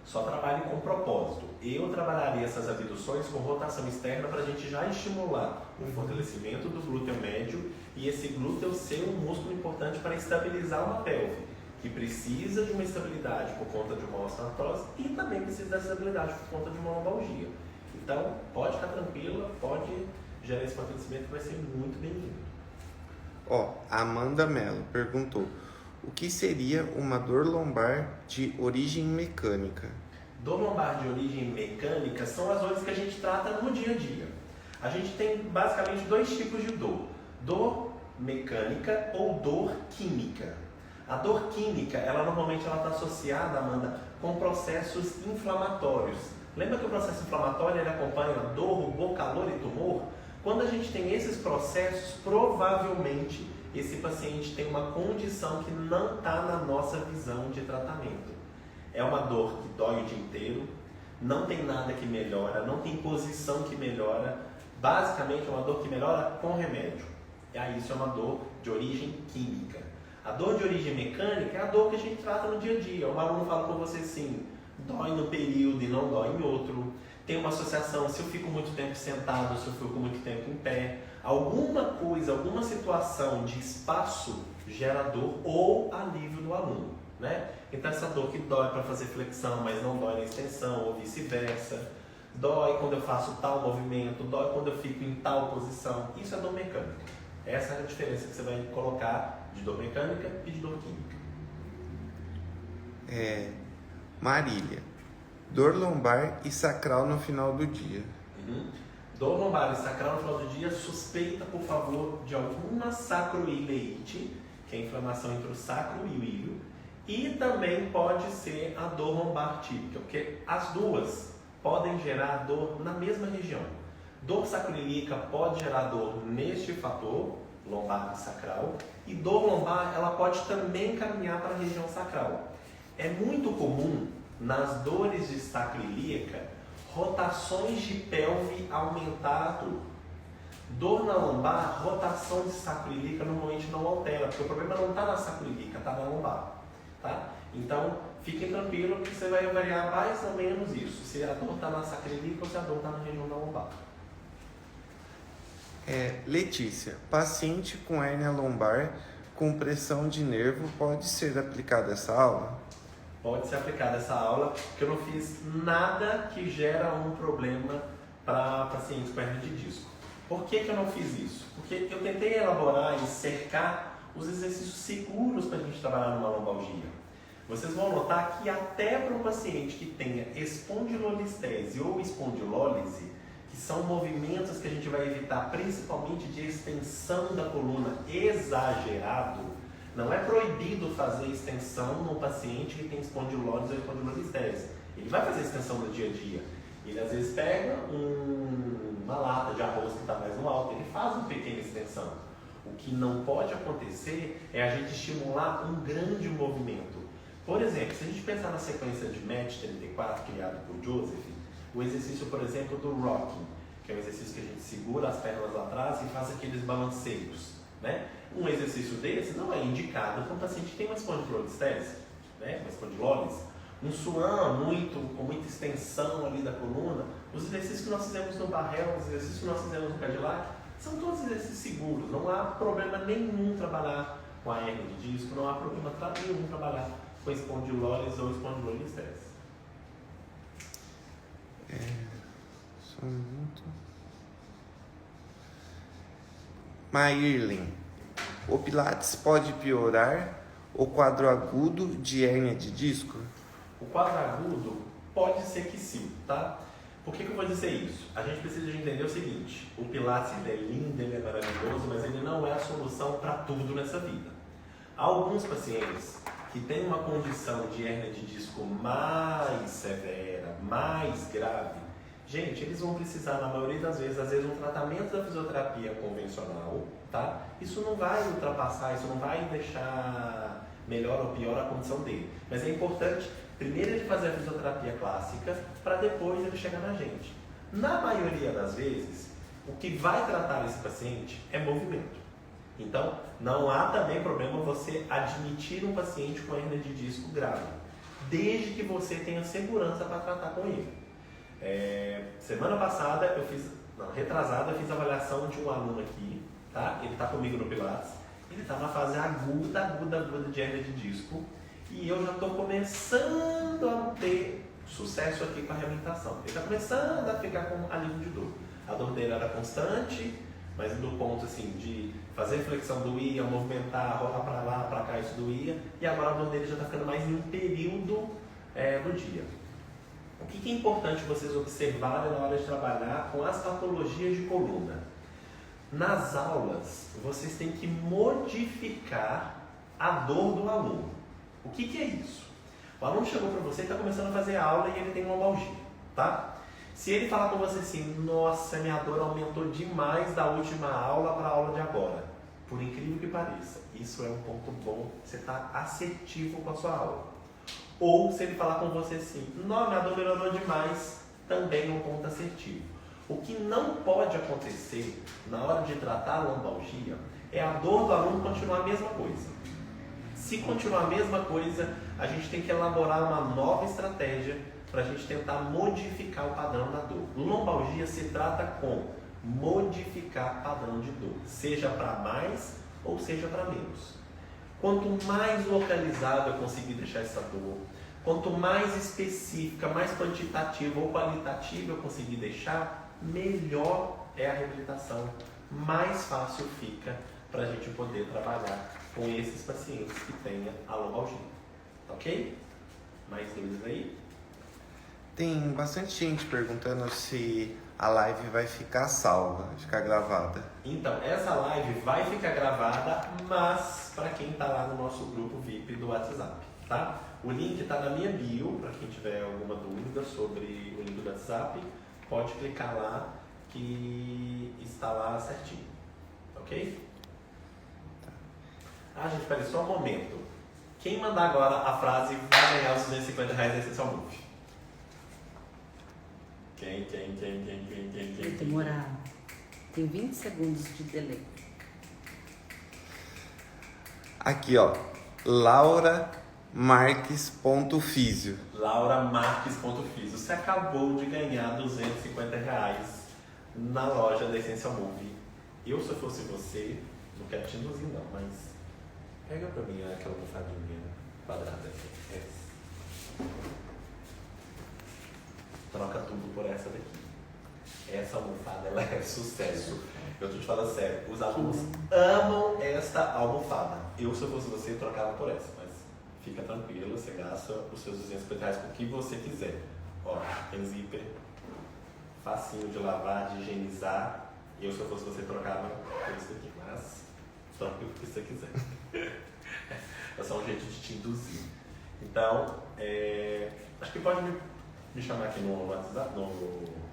Só trabalhe com propósito. Eu trabalharia essas abduções com rotação externa para a gente já estimular o fortalecimento do glúteo médio e esse glúteo ser um músculo importante para estabilizar uma pelve, que precisa de uma estabilidade por conta de uma osteoartrose e também precisa dessa estabilidade por conta de uma lombalgia. Então, pode ficar tranquila, pode gerar esse fortalecimento que vai ser muito bem-vindo. A Amanda Mello perguntou: o que seria uma dor lombar de origem mecânica? Dor lombar de origem mecânica são as dores que a gente trata no dia a dia. A gente tem basicamente dois tipos de dor: dor mecânica ou dor química. A dor química, ela normalmente está associada, Amanda, com processos inflamatórios. Lembra que o processo inflamatório ele acompanha dor, rubor, calor e tumor? Quando a gente tem esses processos, provavelmente esse paciente tem uma condição que não está na nossa visão de tratamento. É uma dor que dói o dia inteiro, não tem nada que melhora, não tem posição que melhora, basicamente é uma dor que melhora com remédio. E aí isso é uma dor de origem química. A dor de origem mecânica é a dor que a gente trata no dia a dia. O aluno fala com você assim, dói no período e não dói em outro. Tem uma associação, se eu fico muito tempo sentado, se eu fico muito tempo em pé. Alguma coisa, alguma situação de espaço gera dor ou alívio do aluno, né? Então essa dor que dói para fazer flexão, mas não dói na extensão, ou vice-versa. Dói quando eu faço tal movimento, dói quando eu fico em tal posição. Isso é dor mecânica. Essa é a diferença que você vai colocar de dor mecânica e de dor química. Marília: dor lombar e sacral no final do dia. Dor lombar e sacral no final do dia, suspeita, por favor, de alguma sacroileite, que é a inflamação entre o sacro e o ilho, e também pode ser a dor lombar típica, porque as duas podem gerar dor na mesma região. Dor sacroiliaca pode gerar dor neste fator, lombar e sacral, e dor lombar ela pode também caminhar para a região sacral. É muito comum nas dores de sacroiliaca rotações de pelve aumentar a dor. Dor na lombar, rotação de sacroiliaca normalmente não altera, porque o problema não está na sacroiliaca, está na lombar. Tá? Então, fiquem tranquilos que você vai avaliar mais ou menos isso, se a dor está na sacroiliaca ou se a dor está na região da lombar. Letícia: paciente com hérnia lombar com pressão de nervo, pode ser aplicada essa aula? pode ser aplicada essa aula, porque eu não fiz nada que gera um problema para pacientes com hernia de disco. Por que eu não fiz isso? Porque eu tentei elaborar e cercar os exercícios seguros para a gente trabalhar numa lombalgia. Vocês vão notar que até para um paciente que tenha espondilolistese ou espondilólise, que são movimentos que a gente vai evitar principalmente de extensão da coluna exagerado, não é proibido fazer extensão no paciente que tem espondilólise ou espondilolistese. Ele vai fazer extensão no dia a dia. Ele às vezes pega uma lata de arroz que está mais no alto, ele faz uma pequena extensão. O que não pode acontecer é a gente estimular um grande movimento. Por exemplo, se a gente pensar na sequência de Match 34 criado por Joseph, o exercício, por exemplo, do rocking, que é um exercício que a gente segura as pernas lá atrás e faz aqueles balanceios, né? Um exercício desse não é indicado para um paciente que tem uma espondilolistese, né? Uma espondilólise. Um swan com muita extensão ali da coluna. Os exercícios que nós fizemos no Barrel, os exercícios que nós fizemos no Cadillac, são todos exercícios seguros. Não há problema nenhum trabalhar com a hernia de disco, não há problema nenhum trabalhar com espondilólise ou espondilolistese. Só um minuto. Maírlin, o Pilates pode piorar o quadro agudo de hernia de disco? O quadro agudo pode ser que sim, tá? Por que eu vou dizer isso? A gente precisa de entender o seguinte: o Pilates ele é lindo, ele é maravilhoso, mas ele não é a solução para tudo nessa vida. Há alguns pacientes que têm uma condição de hernia de disco mais severa, mais grave. Gente, eles vão precisar, na maioria das vezes, às vezes, um tratamento da fisioterapia convencional, tá? Isso não vai ultrapassar, isso não vai deixar melhor ou pior a condição dele. Mas é importante, primeiro, ele fazer a fisioterapia clássica, para depois ele chegar na gente. Na maioria das vezes, o que vai tratar esse paciente é movimento. Então, não há também problema você admitir um paciente com hernia de disco grave, desde que você tenha segurança para tratar com ele. Semana passada, retrasada, eu fiz a avaliação de um aluno aqui, tá? Ele está comigo no Pilates, ele está na fase aguda de hernia de disco, e eu já estou começando a ter sucesso aqui com a reabilitação. Ele está começando a ficar com alívio de dor. A dor dele era constante, mas do ponto assim, de fazer flexão doía, movimentar, rolar para lá, para cá, isso doía, e agora a dor dele já está ficando mais em um período do dia. O que é importante vocês observarem na hora de trabalhar com as patologias de coluna? Nas aulas, vocês têm que modificar a dor do aluno. O que é isso? O aluno chegou para você e está começando a fazer aula e ele tem lombalgia, tá? Se ele falar com você assim, nossa, minha dor aumentou demais da última aula para a aula de agora, por incrível que pareça, isso é um ponto bom, você está assertivo com a sua aula. Ou se ele falar com você assim, não, minha dor melhorou demais, também é um ponto assertivo. O que não pode acontecer na hora de tratar a lombalgia é a dor do aluno continuar a mesma coisa. Se continuar a mesma coisa, a gente tem que elaborar uma nova estratégia para a gente tentar modificar o padrão da dor. Lombalgia se trata com modificar padrão de dor, seja para mais ou seja para menos. Quanto mais localizado eu conseguir deixar essa dor, quanto mais específica, mais quantitativa ou qualitativa eu conseguir deixar, melhor é a reabilitação, mais fácil fica para a gente poder trabalhar com esses pacientes que tenham a lombalgia. Ok? Mais dúvidas aí? Tem bastante gente perguntando se a live vai ficar salva, ficar gravada. Então, essa live vai ficar gravada, mas para quem está lá no nosso grupo VIP do WhatsApp, tá? O link está na minha bio, para quem tiver alguma dúvida sobre o link do WhatsApp, pode clicar lá que está lá certinho, ok? Gente, peraí, só um momento. Quem mandar agora a frase vai ganhar os R$250 da Essential Move. Quem? Vai demorar. Tem 20 segundos de delay. Aqui, ó. Laura Marques.Físio. Laura Marques.Físio. Você acabou de ganhar R$250 na loja da Essential Move. Eu, se eu fosse você, não quero te induzir não, mas pega pra mim aquela almofadinha quadrada aqui. Troca tudo por essa daqui. Essa almofada, ela é sucesso. Eu tô te falando sério, os alunos amam esta almofada. Eu, se eu fosse você, trocava por essa, mas fica tranquilo, você gasta os seus R$250 com o que você quiser. Ó, tem zíper, facinho de lavar, de higienizar. Eu, se eu fosse você, trocava por isso aqui, mas tranquilo o que você quiser. É só um jeito de te induzir. Então, acho que pode me chamar aqui no WhatsApp,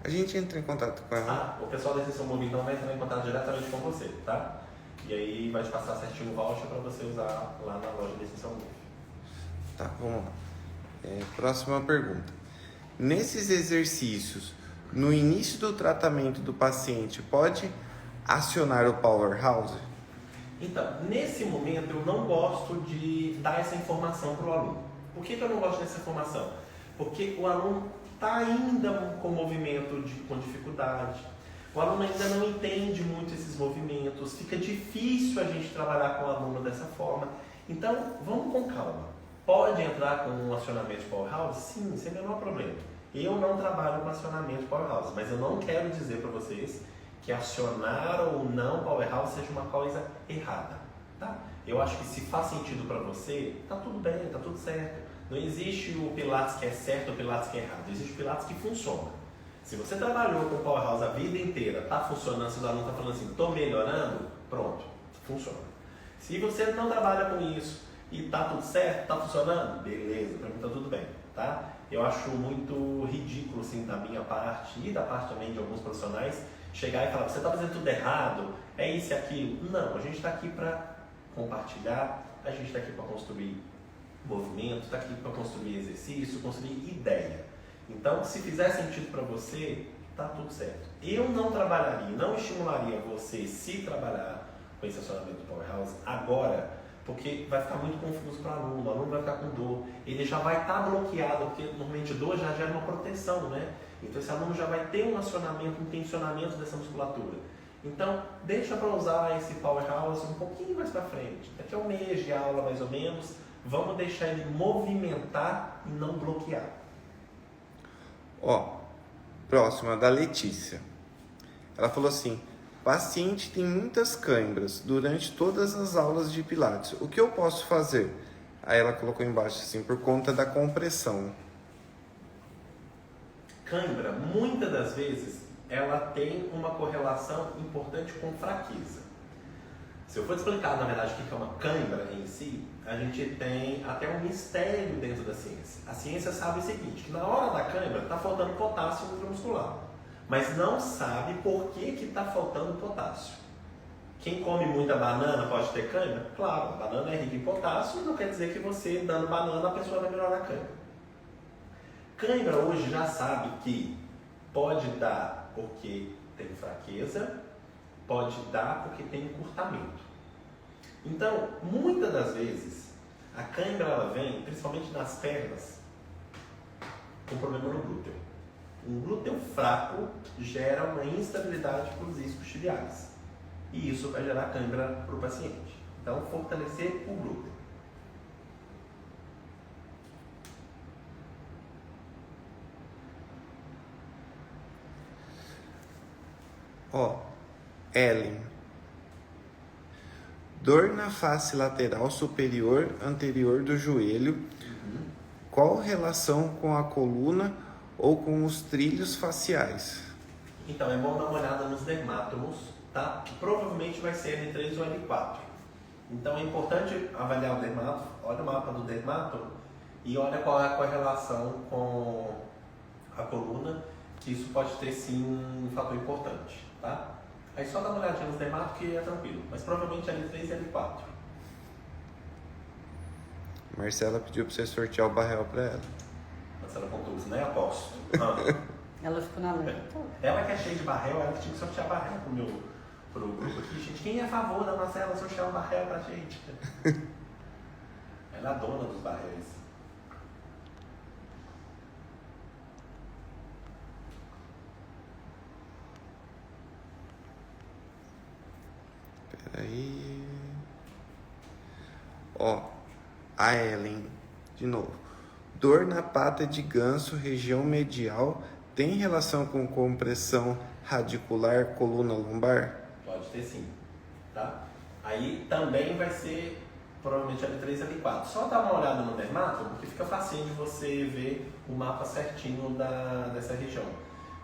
A gente entra em contato com ela. o pessoal da Extensão Móvel então vai entrar em contato diretamente com você, tá? E aí vai te passar certinho o voucher para você usar lá na loja da Extensão Móvel. Tá, vamos lá. Próxima pergunta. Nesses exercícios, no início do tratamento do paciente, pode acionar o Powerhouse? Então, nesse momento eu não gosto de dar essa informação para o aluno. Por que eu não gosto dessa informação? Porque o aluno está ainda com movimento com dificuldade. O aluno ainda não entende muito esses movimentos. Fica difícil a gente trabalhar com o aluno dessa forma. Então, vamos com calma. Pode entrar com um acionamento de Powerhouse? Sim, sem o menor problema. Eu não trabalho com acionamento de Powerhouse, mas eu não quero dizer para vocês que acionar ou não Powerhouse seja uma coisa errada, tá? Eu acho que se faz sentido para você, tá tudo bem, tá tudo certo. Não existe o Pilates que é certo ou o Pilates que é errado. Existe o Pilates que funciona. Se você trabalhou com Powerhouse a vida inteira, tá funcionando, se o aluno tá falando assim, tô melhorando, pronto, funciona. Se você não trabalha com isso e tá tudo certo, tá funcionando, beleza, para mim tá tudo bem, tá? Eu acho muito ridículo, assim, da minha parte e da parte também de alguns profissionais, chegar e falar, você está fazendo tudo errado, é isso e aquilo. Não, a gente está aqui para compartilhar, a gente está aqui para construir movimento, está aqui para construir exercício, construir ideia. Então, se fizer sentido para você, tá tudo certo. Eu não trabalharia, não estimularia você se trabalhar com esse acionamento do Powerhouse agora, porque vai ficar muito confuso para o aluno vai ficar com dor, ele já vai estar bloqueado, porque normalmente dor já gera uma proteção, né? Então esse aluno já vai ter um acionamento, um tensionamento dessa musculatura. Então, deixa para usar esse Powerhouse um pouquinho mais para frente. Daqui a um mês de aula, mais ou menos, vamos deixar ele movimentar e não bloquear. Ó, próxima, da Letícia. Ela falou assim, paciente tem muitas câimbras durante todas as aulas de Pilates. O que eu posso fazer? Aí ela colocou embaixo assim, por conta da compressão. Cãibra, muitas das vezes, ela tem uma correlação importante com fraqueza. Se eu for te explicar, na verdade, o que é uma cãibra em si, a gente tem até um mistério dentro da ciência. A ciência sabe o seguinte, que na hora da cãibra está faltando potássio intramuscular, mas não sabe por que está faltando potássio. Quem come muita banana pode ter cãibra? Claro, a banana é rica em potássio, não quer dizer que você, dando banana, a pessoa vai melhorar a cãibra. Cãibra hoje já sabe que pode dar porque tem fraqueza, pode dar porque tem encurtamento. Então, muitas das vezes, a cãibra ela vem, principalmente nas pernas, com problema no glúteo. Um glúteo fraco gera uma instabilidade para os isquios tibiais. E isso vai gerar cãibra para o paciente. Então, fortalecer o glúteo. Ó, Ellen. Dor na face lateral superior anterior do joelho. Qual relação com a coluna ou com os trilhos faciais? Então, é bom dar uma olhada nos dermátomos, tá? Provavelmente vai ser L3 ou L4. Então, é importante avaliar o dermátomo. Olha o mapa do dermátomo e olha qual é a correlação com a coluna, que isso pode ter sim um fator importante, tá? Aí só dá uma olhadinha nos dermatos que é tranquilo, mas provavelmente L3 e L4. Marcela pediu para você sortear o Barrel para ela. Marcela Contursi, né? Aposto. Ela ficou na lenta. Ela que é cheia de barrel, ela que tinha que sortear barrel pro grupo aqui. Gente, quem é a favor da Marcela sortear um barrel pra gente? Ela é a dona dos barréis. Ó, a Ellen, de novo. Dor na pata de ganso, região medial, tem relação com compressão radicular, coluna lombar? Pode ter sim, tá? Aí também vai ser provavelmente L3 e L4. Só dá uma olhada no dermato, porque fica facinho de você ver o mapa certinho dessa região.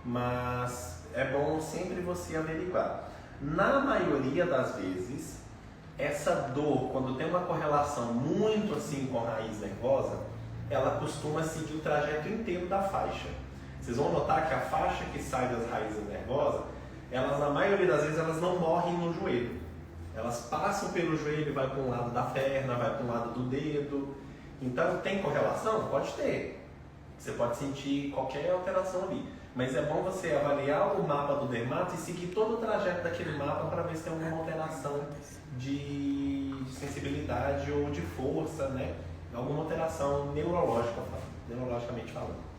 Mas é bom sempre você averiguar. Na maioria das vezes, essa dor, quando tem uma correlação muito assim com a raiz nervosa, ela costuma seguir o trajeto inteiro da faixa. Vocês vão notar que a faixa que sai das raízes nervosas, elas na maioria das vezes elas não morrem no joelho. Elas passam pelo joelho e vai para um lado da perna, vai para um lado do dedo. Então tem correlação? Pode ter. Você pode sentir qualquer alteração ali. Mas é bom você avaliar o mapa do dermato e seguir todo o trajeto daquele mapa para ver se tem alguma alteração de sensibilidade ou de força, né? Alguma alteração neurologicamente falando.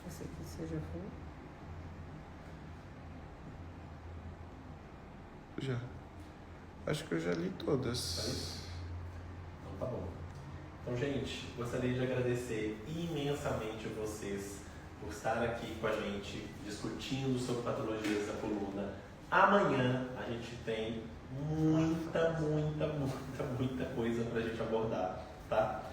Esse aqui você já foi? Já. Acho que eu já li todas. Então tá bom. Então, gente, gostaria de agradecer imensamente vocês por estar aqui com a gente discutindo sobre patologias da coluna. Amanhã a gente tem muita coisa para a gente abordar, tá?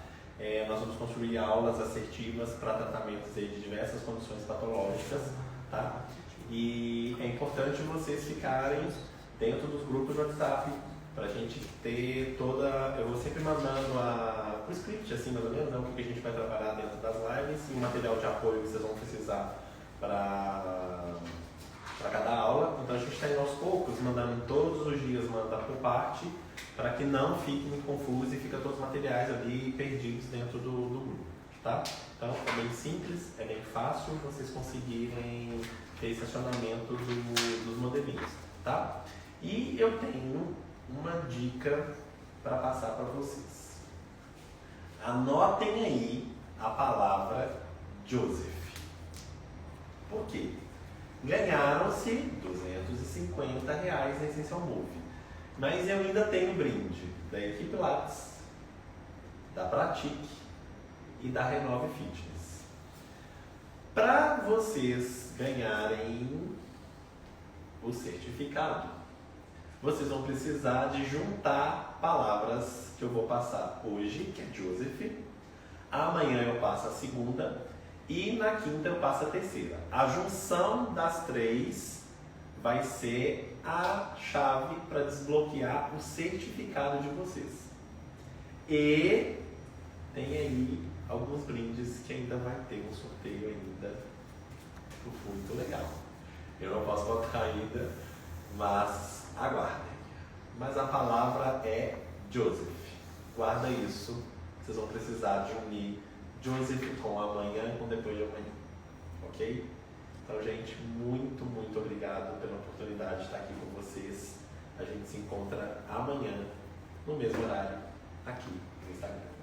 Nós vamos construir aulas assertivas para tratamentos de diversas condições patológicas, tá? E é importante vocês ficarem dentro dos grupos de WhatsApp para a gente ter toda... Eu vou sempre mandando o script, assim, mais ou menos, né? O que a gente vai trabalhar dentro das lives e o material de apoio que vocês vão precisar para cada aula. Então a gente está indo aos poucos, mandando todos os dias, manda por parte, para que não fique muito confuso e fica todos os materiais ali perdidos dentro do grupo, tá? Então é bem simples, é bem fácil vocês conseguirem ter esse acionamento dos modelinhos, tá? E eu tenho uma dica para passar para vocês. Anotem aí a palavra Joseph. Por quê? Ganharam-se R$250 na Essential Move. Mas eu ainda tenho brinde da Equipe Pilates, da Pratique e da Renove Fitness. Para vocês ganharem o certificado, vocês vão precisar de juntar palavras que eu vou passar hoje, que é Joseph. Amanhã eu passo a segunda e na quinta eu passo a terceira. A junção das três vai ser a chave para desbloquear o certificado de vocês. E tem aí alguns brindes que ainda vai ter um sorteio ainda muito legal. Eu não posso botar ainda, mas aguardem. Mas a palavra é Joseph. Guarda isso. Vocês vão precisar de unir Joseph com amanhã e com depois de amanhã. Ok? Então, gente, muito obrigado pela oportunidade de estar aqui com vocês. A gente se encontra amanhã, no mesmo horário, aqui no Instagram.